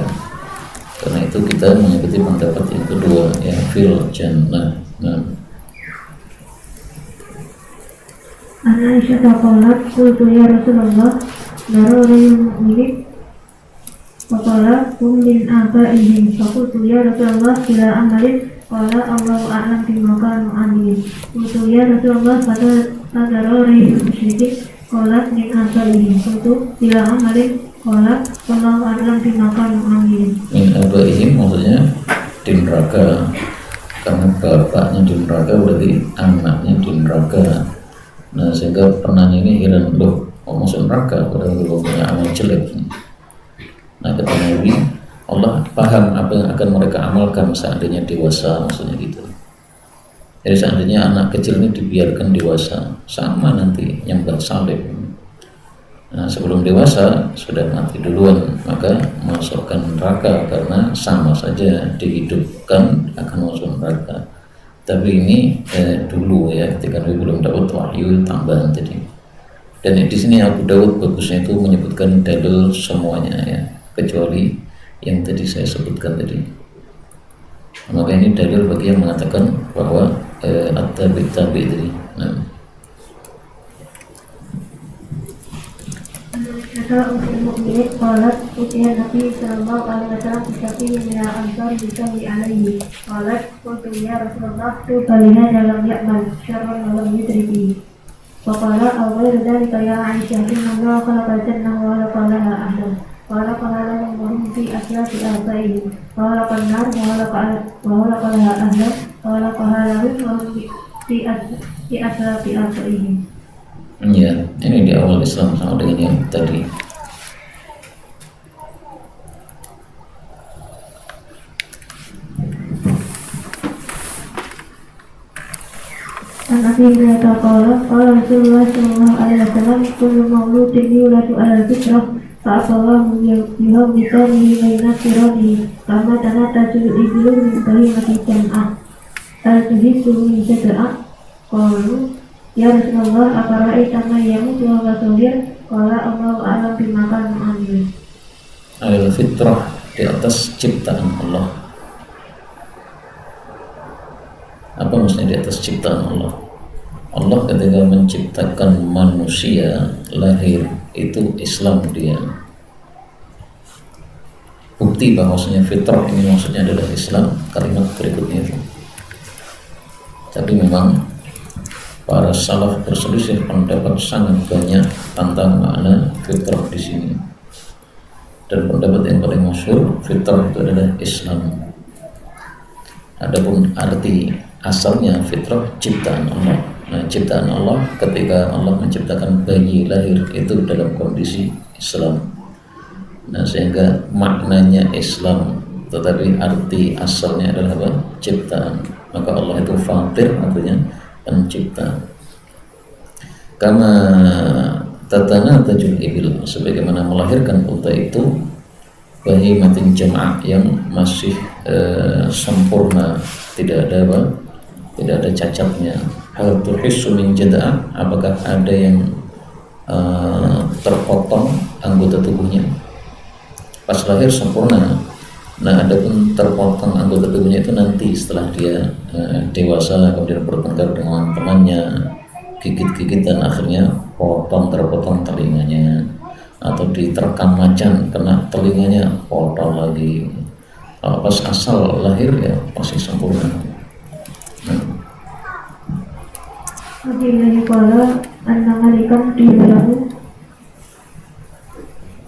Speaker 1: Karena itu kita mengikuti pendapat yang kedua, yang fil jannah.
Speaker 2: Aisyah qalat qultu ya Rasulullah darurul mu'minin faqala hum min abaihim faqultu ya Rasulullah ila amalin qala Allahu a'lam bima kanu amilin. Qultu ya Rasulullah fadarurul musyrikin qalat min abaihim qultu ila amalin qala Allahu a'lam bima kanu amilin.
Speaker 1: Min abaihim maksudnya di neraka, karena bapaknya di neraka berarti anaknya di neraka. Nah, sehingga penanya ini heran, loh mau masuk neraka padahal belum punya amal jelek. Nah, kata Nabi, Allah paham apa yang akan mereka amalkan seandainya dewasa, maksudnya gitu. Jadi seandainya anak kecil ini dibiarkan dewasa, sama nanti nyembah salib. Nah, sebelum dewasa sudah mati duluan, maka masukkan neraka karena sama saja dihidupkan akan masuk neraka. Tapi ini dulu ya, ketika Nabi belum dapat wahyu tambahan tadi. Dan di sini Abu Dawud bagusnya itu menyebutkan dalil semuanya ya, kecuali yang tadi saya sebutkan tadi. Maka ini dalil bagi yang mengatakan bahwa at-tabi' tadi. Nah.
Speaker 2: Kata Ummu qalat utiya Nabi sallallahu alaihi wasallam bisyafi'in min al-ansar yusalli alaihi. Qalat qultu ya Rasulullah tubalina dalam ya'mal syarran wa lam yudrihi. Faqala awal dzalika ya Aisyah inna Allah khalaqal jannah wa khalaqa laha ahlan. Qala lahum wa hum fi aslafi abaihim. Qala nar wa khalaqa laha ahlan. Qala lahum wa hum fi aslafi abaihim.
Speaker 1: Ya, ini di awal Islam sama dengan yang tadi.
Speaker 2: An Abi Hurairah qala Rasulullah sallallahu alaihi wasallam kullu mauludin yuladu ala fitrah fa abawahu yuhawwidanihi baina siratihi kama tanataju iblu min bahimati jam'ah al-tuhisu min jada'ah. Qalu ya Rasulullah apara'aita man yamutu wa huwa saghir? Qala Allahu a'lam bima kanu amilun.
Speaker 1: Al-fitrah, di atas ciptaan Allah. Apa maksudnya di atas ciptaan Allah? Allah ketika menciptakan manusia lahir itu Islam dia. Bukti bahwasanya fitrah ini maksudnya adalah Islam, kalimat berikutnya itu. Tapi memang para salaf berselisih pendapat sangat banyak tentang makna fitrah di sini. Dan pendapat yang paling masyhur, fitrah itu adalah Islam. Adapun arti asalnya fitrah ciptaan Allah. Nah, ciptaan Allah ketika Allah menciptakan bayi lahir itu dalam kondisi Islam. Nah, sehingga maknanya Islam, tetapi arti asalnya adalah apa? Ciptaan. Maka Allah itu fatir, artinya pencipta. Kama tatana tajul ibil, sebagaimana melahirkan unta itu bahimatin jam'ah yang masih sempurna, tidak ada apa? Tidak ada cacatnya. Hal tuhissu min jada'ah, apakah ada yang terpotong anggota tubuhnya? Pas lahir sempurna. Nah, adapun terpotong anggota tubuhnya itu nanti setelah dia dewasa, kemudian bertengkar dengan temannya, gigit-gigit dan akhirnya terpotong telinganya, atau diterkam macan kena telinganya potong lagi. Pas asal lahir ya pasti sempurna.
Speaker 2: Wabillahi qala anna malikan dibalahu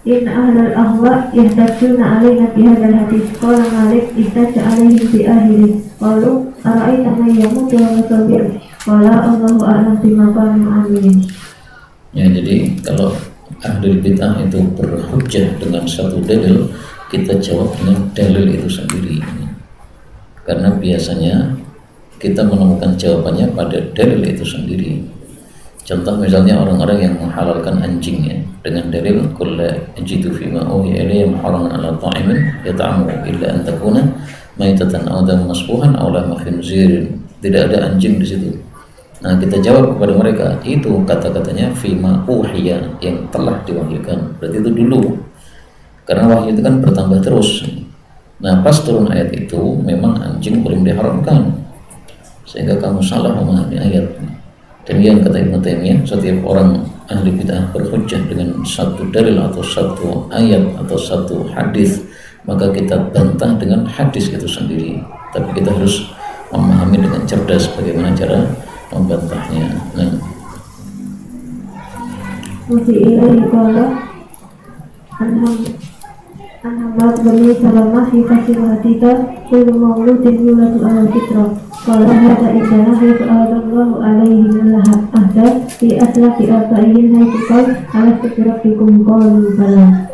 Speaker 2: in ahlal ahwa yahdajuna alaina fi hadzal hadis. Qala Malik ihtaja alaihim bi akhiri qalu ara'aita man yamutu wa yusabir qala Allahu a'lam bima kanu amilin.
Speaker 1: Ya, jadi kalau ahli bid'ah itu berhujjah dengan satu dalil, kita jawab dengan dalil itu sendiri. Karena biasanya kita menemukan jawabannya pada dalil itu sendiri. Contoh misalnya orang-orang yang menghalalkan anjingnya dengan dalil kullu ajidu fi ma uhiya ilayya muharraman ala ta'imin yata'amu illa an takuna maitatan aw daman masfuhan aw lahma khinzirin. Tidak ada anjing di situ. Nah, kita jawab kepada mereka, itu kata-katanya fi ma uhiya, yang telah diwahyukan. Berarti itu dulu. Karena wahyu itu kan bertambah terus. Nah, pas turun ayat itu memang anjing belum diharamkan. Sehingga kamu salah memahami ayat. Demikian kata Ibnu Taimiyah, setiap orang ahli bid'ah berhujjah dengan satu dalil atau satu ayat atau satu hadis, maka kita bantah dengan hadis itu sendiri. Tapi kita harus memahami dengan cerdas bagaimana cara membantahnya. Nah,
Speaker 2: Wabillahi qala An-Hamad bani Salamah yukasir hadita kullu mauludin yuladu ala fitrah. Qala hadha idana yas'alullahu alaihi lahab ahda fi aslafi arba'in haytukal ala sukirabbikum qalu bala.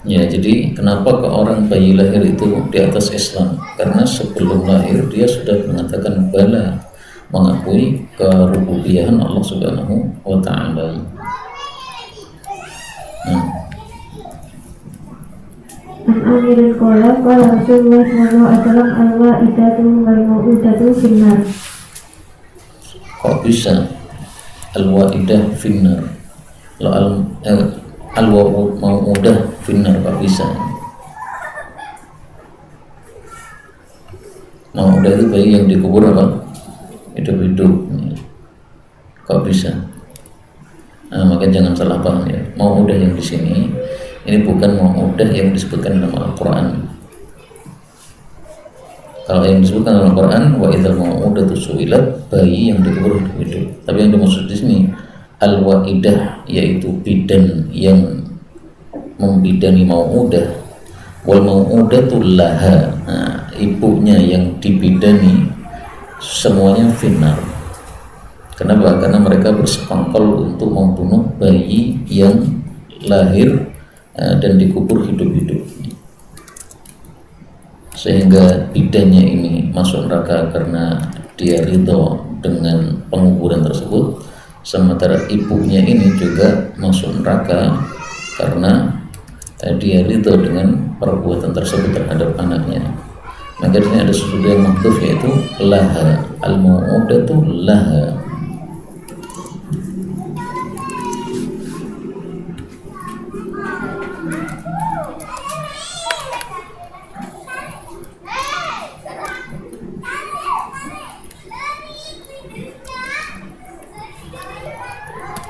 Speaker 1: ya, jadi kenapa ke orang bayi lahir itu di atas Islam? Karena sebelum lahir dia sudah mengatakan bala, mengakui kerububiyahan Allah Subhanahu wa ta'ala.
Speaker 2: An Amirin qala Rasulullah sallallahu alaihi wasallam al-wa'idatu wal mau'udatu finnar.
Speaker 1: Kok bisa al-wa'idah finnar? Al-mau'udah finnar, kok bisa? Mau'udah itu bayi yang dikubur apa? Hidup-hidup. Kok bisa? Nah, maka jangan salah paham ya. Mau'udah yang di sini ini bukan mau'udah yang disebutkan dalam Al-Quran. Kalau yang disebutkan dalam Al-Quran, wa idzal mau'udatu su'ilat, bayi yang dikubur hidup. Tapi yang dimaksud di sini al-wa'idah, yaitu bidan yang membidani mau'udah. Wal mau'udatu laha, nah, ibunya yang dibidani semuanya finnar. Kenapa? Karena mereka bersekongkol untuk membunuh bayi yang lahir dan dikubur hidup-hidup, sehingga bidannya ini masuk neraka karena dia ridho dengan penguburan tersebut, sementara ibunya ini juga masuk neraka karena dia ridho dengan perbuatan tersebut terhadap anaknya. Maka di sini ada sesuatu yang maktuf, yaitu laha, al-mau'udatu laha.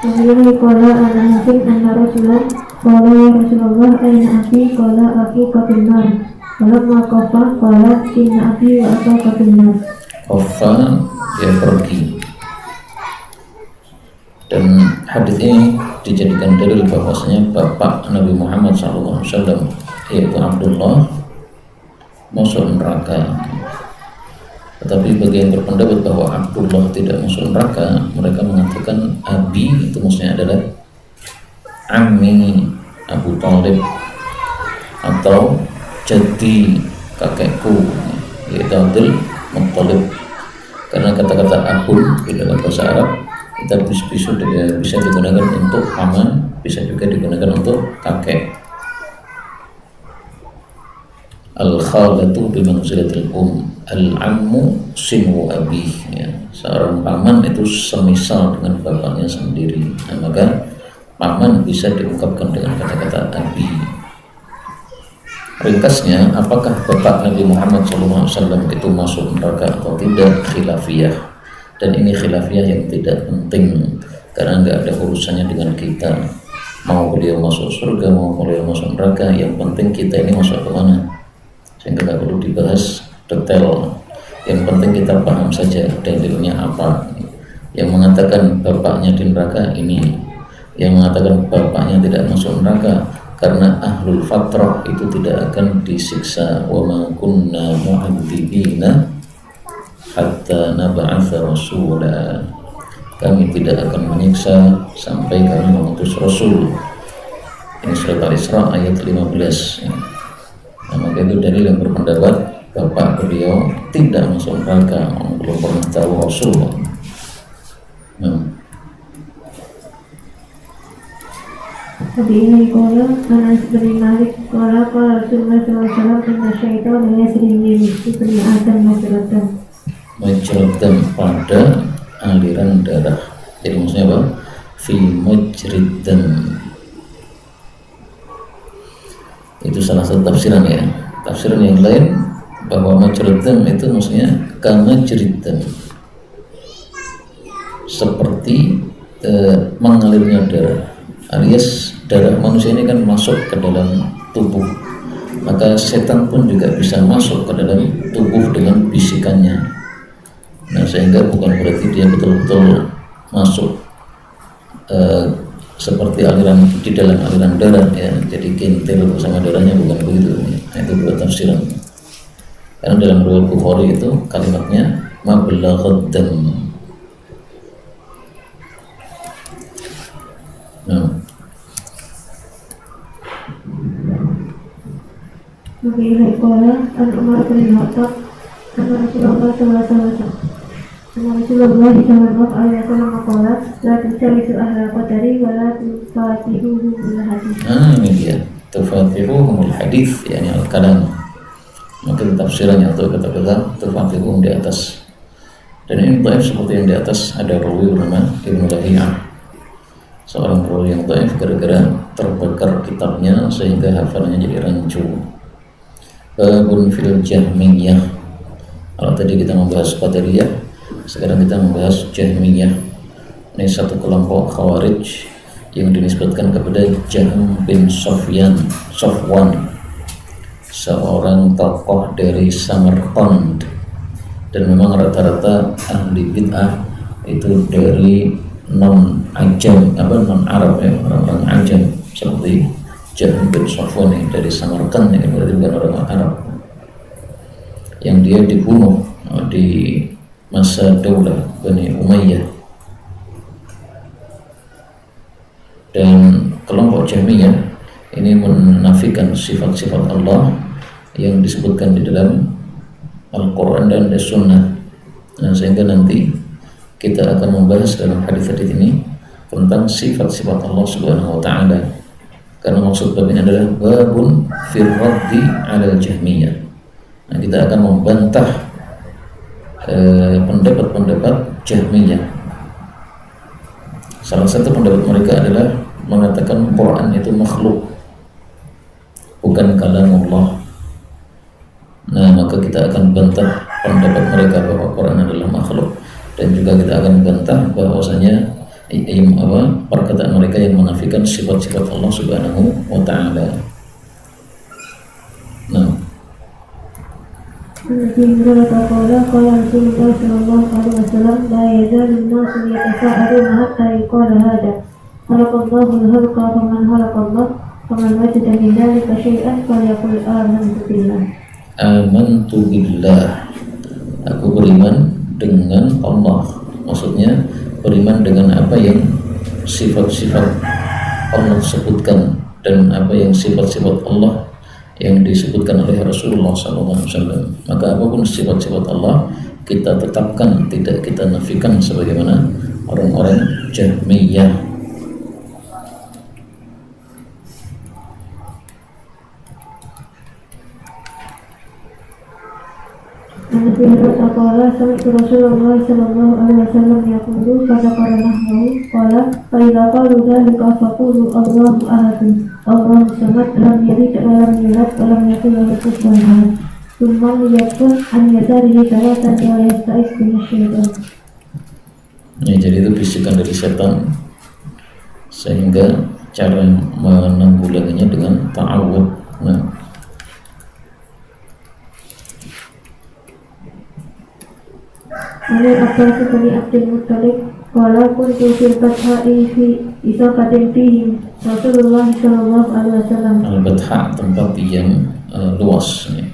Speaker 2: Wabillahi qala an-Hakim anna Rasulullah qala ya Rasulullah ayna abi qala aku kafinnar. Walamma qafa qala inna abi wa aku kafinnar.
Speaker 1: Qafa, ya pergi. Dan hadis ini dijadikan dalil bahwasanya bapak Nabi Muhammad SAW, yaitu Abdullah, masuk neraka. Tetapi bagi yang berpendapat bahwa Abdullah tidak masuk neraka, mereka mengatakan Abi itu maksudnya adalah Ammi Abu Thalib atau Jaddi kakekku, yaitu Abdul Muttalib. Karena kata-kata abun di dalam bahasa Arab kita bisa digunakan untuk paman, bisa juga digunakan untuk kakek. Al-khalatu bimanzilatil al-ammu sinu abih, ya. Seorang paman itu semisal dengan bapaknya sendiri. Nah, maka paman bisa diungkapkan dengan kata-kata abi. Ringkasnya, apakah bapak Nabi Muhammad SAW itu masuk neraka atau tidak, khilafiyah. Dan ini khilafiyah yang tidak penting, karena nggak ada urusannya dengan kita. Mau beliau masuk surga, mau beliau masuk neraka, yang penting kita ini masuk ke mana, sehingga nggak perlu dibahas detail. Yang penting kita paham saja dalilnya apa. Yang mengatakan bapaknya di neraka ini, yang mengatakan bapaknya tidak masuk neraka karena ahlul fatrah itu tidak akan disiksa. Wa ma kunna mu'adzibina hatta nab'atsa rasula. Kami tidak akan menyiksa sampai kami mengutus rasul. Ini surat Al-Isra ayat 15. Nah, maka itu dalil yang berpendapat bapak beliau tidak masuk neraka, belum pernah tahu rasul.
Speaker 2: Abi ini kola Anas bin Malik kola Rasulullah SAW inna syaitan yasri min ibni Adam
Speaker 1: majradan pada aliran darah. Jadi maksudnya apa? Fi majridan. Itu salah satu tafsiran ya. Tafsiran yang lain bahwa majradan itu maksudnya kamajridan, seperti mengalirnya darah, alias darah manusia ini kan masuk ke dalam tubuh, maka setan pun juga bisa masuk ke dalam tubuh dengan bisikannya. Nah, sehingga bukan berarti dia betul-betul masuk seperti aliran di dalam aliran darah, ya, jadi kintil bersama darahnya, bukan begitu. Nah, itu dua tafsiran. Karena dalam riwayat Bukhari itu kalimatnya mablaghat dam.
Speaker 2: Nabi kola an Umar bin Khattab an Rasulullah SAW an Rasulullah SAW kola la tusawisu ahla qadari wa la tufatihuhum bil hadith.
Speaker 1: Ini dia tufatihuhum bil hadith, yakni al-kalam. Maka tafsirannya atau kata-kata tufatihuhum di atas. Dan ini dhaif seperti yang di atas. Ada rawi bernama Ibnu Lahiyah, seorang rawi yang dhaif gara-gara terbakar kitabnya sehingga hafalannya jadi rancu. Babun fil Jahmiyah. Kalau tadi kita membahas Qadariyah, sekarang kita membahas Jahmiyah. Ini satu kelompok Khawarij yang dinisbatkan kepada Jahm bin Safwan, seorang tokoh dari Samarkand. Dan memang rata-rata ahli bid'ah itu dari non-Ajam, non Arab, ya, orang-orang Ajam, seperti Jahm bin Safwan dari Samarkand, yang berarti bukan orang Arab, yang dia dibunuh di masa Daulah Bani Umayyah. Dan kelompok Jahmiyah ini menafikan sifat-sifat Allah yang disebutkan di dalam Al-Quran dan As-Sunnah. Nah, sehingga nanti kita akan membahas dalam hadis-hadis ini tentang sifat-sifat Allah Subhanahu wa Ta'ala. Karena maksud bab ini adalah babun fil raddi 'alal Jahmiyah. Nah, kita akan membantah pendapat-pendapat Jahmiyah. Salah satu pendapat mereka adalah mengatakan Quran itu makhluk, bukan kalamullah. Nah, maka kita akan bantah pendapat mereka bahwa Quran adalah makhluk, dan juga kita akan bantah bahwasanya perkataan mereka yang menafikan sifat-sifat Allah Subhanahu wa Ta'ala. Nah,
Speaker 2: Qala Rasulullah sallallahu alaihi wasallam la yazalu an-nasu yatasa'aluna hatta yuqala hada khalaqallahu al-khalqa faman khalaqallah faman wajada min dhalika syai'an falyaqul amantu billah.
Speaker 1: Amantu billah. Aku beriman dengan Allah. Maksudnya beriman dengan apa yang sifat-sifat Allah sebutkan dan apa yang sifat-sifat Allah yang disebutkan oleh Rasulullah SAW. Maka apapun sifat-sifat Allah kita tetapkan, tidak kita nafikan sebagaimana orang-orang Jahmiyah.
Speaker 2: Qala sami'tu Rasulullah sallallahu alaihi wasallam yaqulu fadzakarahu qala fa idza qalu dzalika faqulu Allahu ahad Allahu samad lam yalid wa lam yulad wa lam yakul lahu kufuwan ahad. Tsumma yakun an yadarihi salatan wa yasta'id min syaitan.
Speaker 1: Ya, jadi itu bisikan dari setan, sehingga cara menanggulanginya dengan ta'awud. Nah,
Speaker 2: Ani Abbas bin Abdul Muttalib qala kuntu fil fathi fi isaqatin fihi Rasulullah sallallahu alaihi wasallam.
Speaker 1: Al-Batha tempat yang luas nih.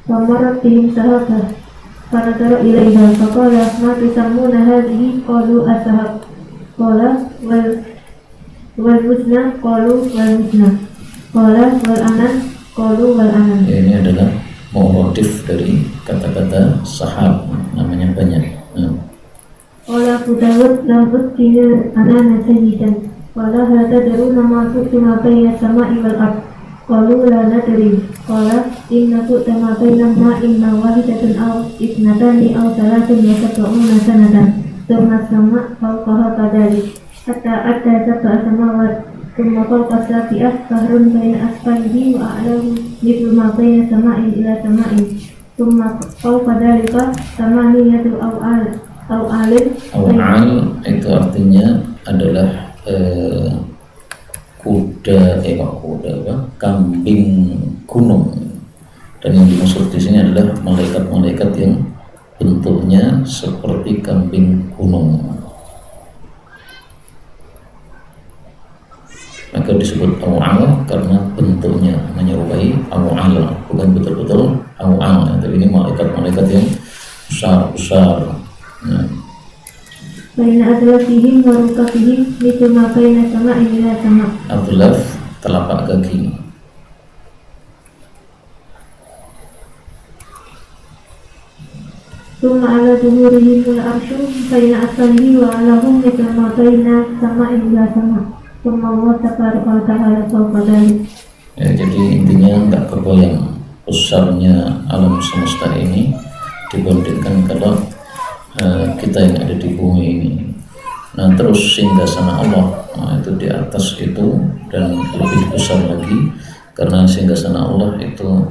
Speaker 2: Wamarat bihim sahabah fanadara ilaiha faqala ma tusammuna hadhihi qalu as-sahab qala wal musna qalu wal musna qala wal anan qalu wal anan.
Speaker 1: Ya, ini adalah motif dari kata-kata sahab, namanya banyak.
Speaker 2: Qala Abu Dawud lafuz kina anana sayyidan qala hal tadruna ma tu'tuma bayna sama'i wal ard qalu la nadri qala innahu tama bayna ma'in wahidatun aw ithnatani aw salatun yasab'una sanatan thumma sama' fawqaha kadhalik hatta adda sab'a samawat thumma fawqa sabi'ah fahrun bayna asfalihi wa a'lahu mithlu ma bayna sama'in ila sama'in thumma fawqa dhalika samaniyatu Al
Speaker 1: itu artinya adalah kambing gunung, dan yang dimaksud di sini adalah malaikat-malaikat yang bentuknya seperti kambing gunung. Maka disebut awal karena bentuknya menyerupai awal, bukan betul-betul awal, tapi ini malaikat-malaikat yang besar-besar.
Speaker 2: Baina adlafihim wa rukabihim mithlu ma baina sama'in ila sama'.
Speaker 1: Adlaf telapak kaki.
Speaker 2: Thumma ala zuhurihim al-arsyu baina asfalihi wa alahum mithlu ma baina sama'in ila sama'. Thumma Allah tabaraka wa ta'ala fawqa dhalik.
Speaker 1: Ya, jadi intinya nggak kebayang besarnya alam semesta ini dibandingkan kalau kita yang ada di bumi ini. Nah, terus singgasana Allah, itu di atas itu dan lebih besar lagi, karena singgasana Allah itu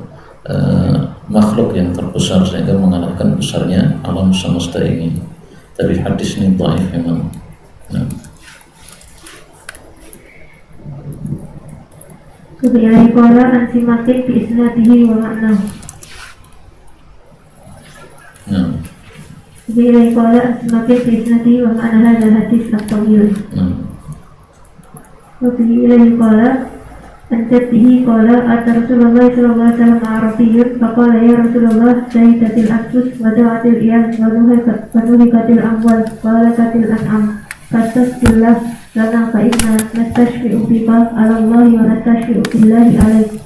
Speaker 1: makhluk yang terbesar sehingga mengalahkan besarnya alam semesta ini. Tapi hadis ini dhaif memang. Nah.
Speaker 2: Kebiayaan qala an simakin bi isnadihi wa ma'nah.
Speaker 1: Nah.
Speaker 2: Kebiayaan qala an simakin bi isnadihi wa ma'nah hadal hadis at-tawil. Kebiayaan qala an jaddihi qala ata Rasulullah sallallahu alaihi wasallam Arabiyyun faqala ya Rasulullah sayyidatil anfus wa da'atil iyal wa nuhikatil amwal wa lakatil an'am fastasbillah lana fa inna nastashfi'u bika ala Allah wa nastashfi'u billahi alaik.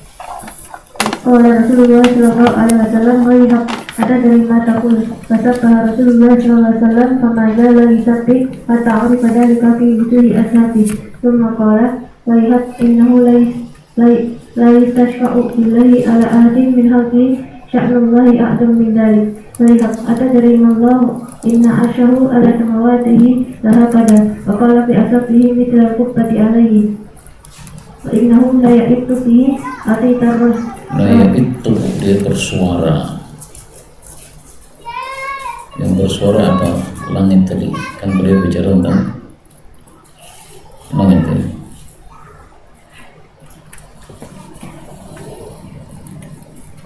Speaker 2: Qala Rasulullah sallallahu alaihi wasallam wa yahab ada dari mata kul fasabah Rasulullah sallallahu alaihi wasallam fama zala yusabbi hatta urifa dhalika fi wujuhi ashabi thumma qala wa yahab innahu la yastashfa'u billahi ala ahadin min halqi sya'nullahi a'dam min dhalik. Wa yahab ada dari Allah inna asyahu ala samawatihi lahakada wa qala fi asabihi mithla al-qubbati alaihi wa innahu la ya'itu fihi atitarus.
Speaker 1: Nah, itu dia bersuara. Yang bersuara apa? Langit tadi. Kan beliau bicara tentang langit tadi.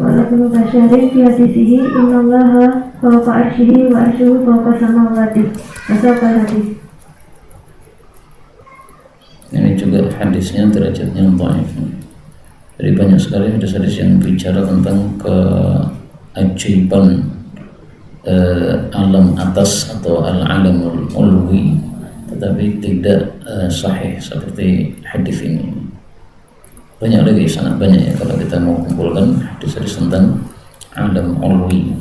Speaker 2: Qala Ibnu Basyarin fi hadisihi innallaha fawqa arsyihi wa arsyuhu fawqa samawati. Asal hadis.
Speaker 1: Ini juga hadisnya derajatnya dhaif. Jadi banyak sekali hadis-hadis yang bicara tentang ajaiban alam atas atau al-alamul ulwi, tetapi tidak sahih seperti hadis ini. Banyak lagi, sangat banyak ya kalau kita mau kumpulkan hadis-hadis tentang alam ulwi.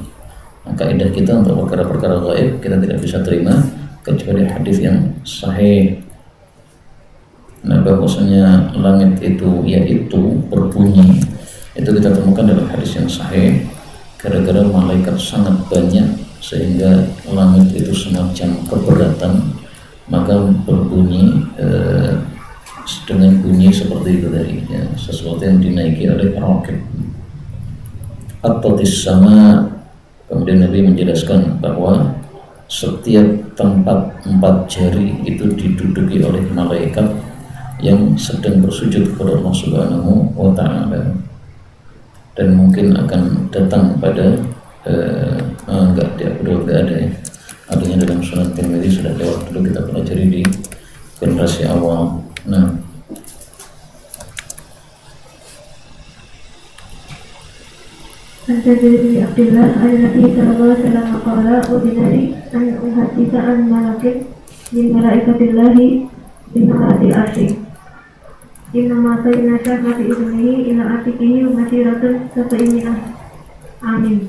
Speaker 1: Kaidah kita untuk perkara-perkara gaib kita tidak bisa terima kecuali hadis yang sahih. Nah, bahwasanya langit itu yaitu berbunyi, itu kita temukan dalam hadis yang sahih. Gara-gara malaikat sangat banyak sehingga langit itu semacam keberatan, maka berbunyi dengan bunyi seperti itu tadi ya, sesuatu yang dinaiki oleh raqib atau sama. Kemudian Nabi menjelaskan bahwa setiap tempat 4 jari itu diduduki oleh malaikat yang sedang bersujud kepada Allah Subhanahu wa Ta'ala, dan mungkin akan datang pada enggak ada ya, adanya dalam Sunan Tirmidzi, sudah lewat dulu kita pelajari di generasi awal. Nah,
Speaker 2: Al-Jabir bin Abdullah An-Nabi sallallahu alaihi wasallam qala udinari an uhadditha an malakin min malaikatillahi min malaikati arsy inna ma ta'ina syafati ibnihi ila atikihi masiratun sab'ina amin.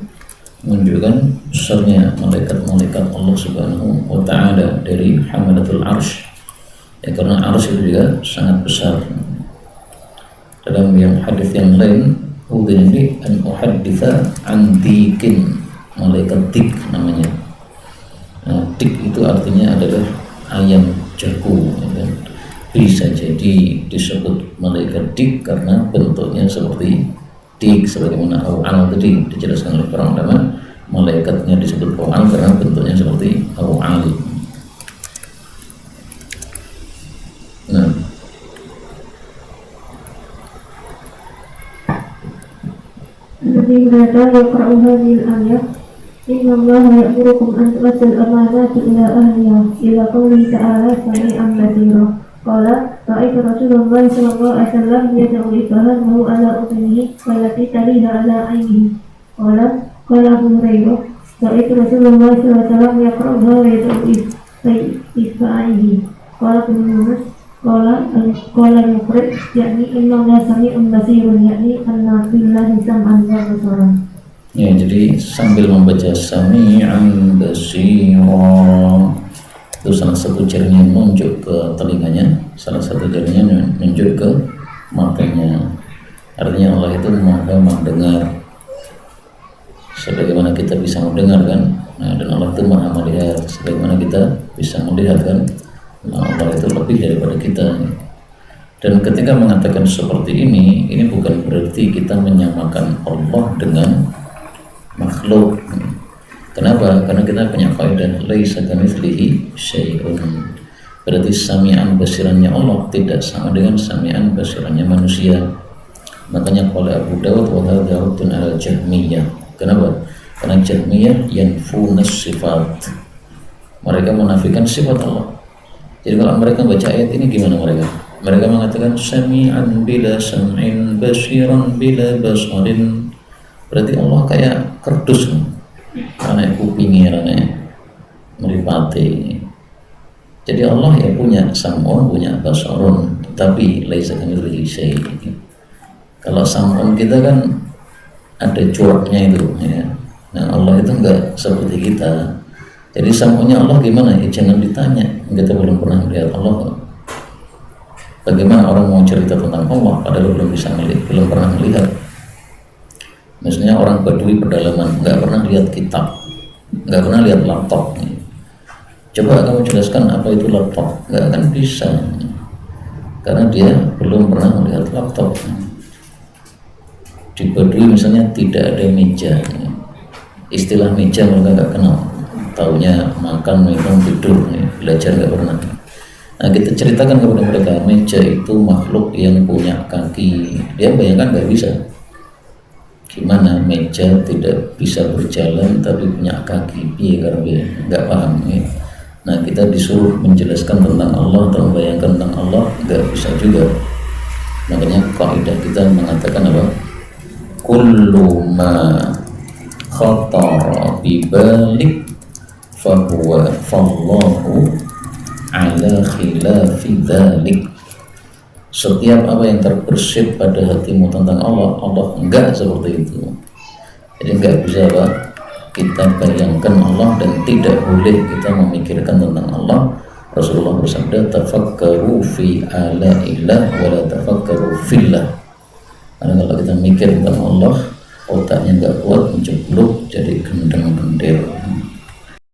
Speaker 1: menunjukkan besarnya malaikat-malaikat Allah Subhanahu wa Ta'ala dari hamalatul arsy ya, karena arsy itu juga sangat besar. Dalam yang hadis yang lain, udhini an uhadditha an dikin, malaikat dik namanya. Nah, dik itu artinya adalah ayam jago ya kan? Bisa jadi disebut malaikat dik karena bentuknya seperti dik, sebagaimana awal tadi dijelaskan oleh para ulama. Malaikatnya disebut awal karena bentuknya seperti awal. Nah,
Speaker 2: الذي هذا يقرأ هذه الآية إن الله يأمركم أن تؤدوا الأمانات إلى أهلها إلى قوله تعالى سميعا بصيرا. قال رأيت رسول الله صلى الله عليه وسلم يدعو إبهامه على أذنه والتي تليها على عينه. قال أبو هريرة رأيت رسول الله صلى الله عليه وسلم يقرأها ويدعو إصبعيه. قال ابن يونس قال المقرئ yakni inna Allah sami'un basirun, yakni anna billahi sam'an wa basara.
Speaker 1: ya, jadi sambil membaca sami'an basira, itu salah satu jarinya menunjuk ke telinganya, salah satu jarinya menunjuk ke matanya. Artinya Allah itu maha mendengar sebagaimana kita bisa mendengar kan. Nah, dan Allah itu maha melihat sebagaimana kita bisa melihat kan. Nah, Allah itu lebih daripada kita. Dan ketika mengatakan seperti ini bukan berarti kita menyamakan Allah dengan makhluk. Kenapa? Karena kita punya kaidah laisa kamitslihi syai'un. Berarti sami'an basirannya Allah tidak sama dengan sami'an basirannya manusia. Makanya qala Abu Dawud wa hadza raddun ala Jahmiyah. Kenapa? Karena Jahmiyah yanfuna sifat. Mereka menafikan sifat Allah. Jadi kalau mereka baca ayat ini gimana mereka? Mereka mengatakan sami'an bila sam'in, basiran bila basarin. Berarti Allah kayak kerdus, karena kupingnya, karena meripati. Jadi Allah ya punya sam'un, punya basarun, tapi laisa kamitslihi syai'. Kalau sam'un kita kan ada coraknya itu ya. Nah, Allah itu enggak seperti kita. Jadi sam'unnya Allah gimana? Ya jangan ditanya, kita belum pernah melihat Allah. Bagaimana orang mau cerita tentang Allah padahal belum bisa melihat, belum pernah melihat. Misalnya orang Badui pedalaman, nggak pernah lihat kitab, nggak pernah lihat laptop. Coba kamu jelaskan apa itu laptop, nggak akan bisa, karena dia belum pernah melihat laptop. Di Badui misalnya tidak ada meja, istilah meja mereka nggak kenal, taunya makan, minum, tidur, belajar nggak pernah. Nah, kita ceritakan kepada mereka meja itu makhluk yang punya kaki, dia bayangkan nggak bisa. Gimana meja tidak bisa berjalan tapi punya kaki, karena dia nggak paham ya. Nah, kita disuruh menjelaskan tentang Allah atau membayangkan tentang Allah nggak bisa juga. Makanya kaidah kita mengatakan apa? Kullu ma khatara bibalik fahuwa fallahu ala khilafi dzalik. Setiap apa yang terbersit pada hatimu tentang Allah, Allah enggak seperti itu. Jadi enggak bisa Pak, kita bayangkan Allah dan tidak boleh kita memikirkan tentang Allah. Rasulullah bersabda, tafakkaru fi ala'illah wa la tafakkaru fillah. Karena kalau kita mikir tentang Allah, otaknya enggak kuat, menceblok jadi gendeng-gender.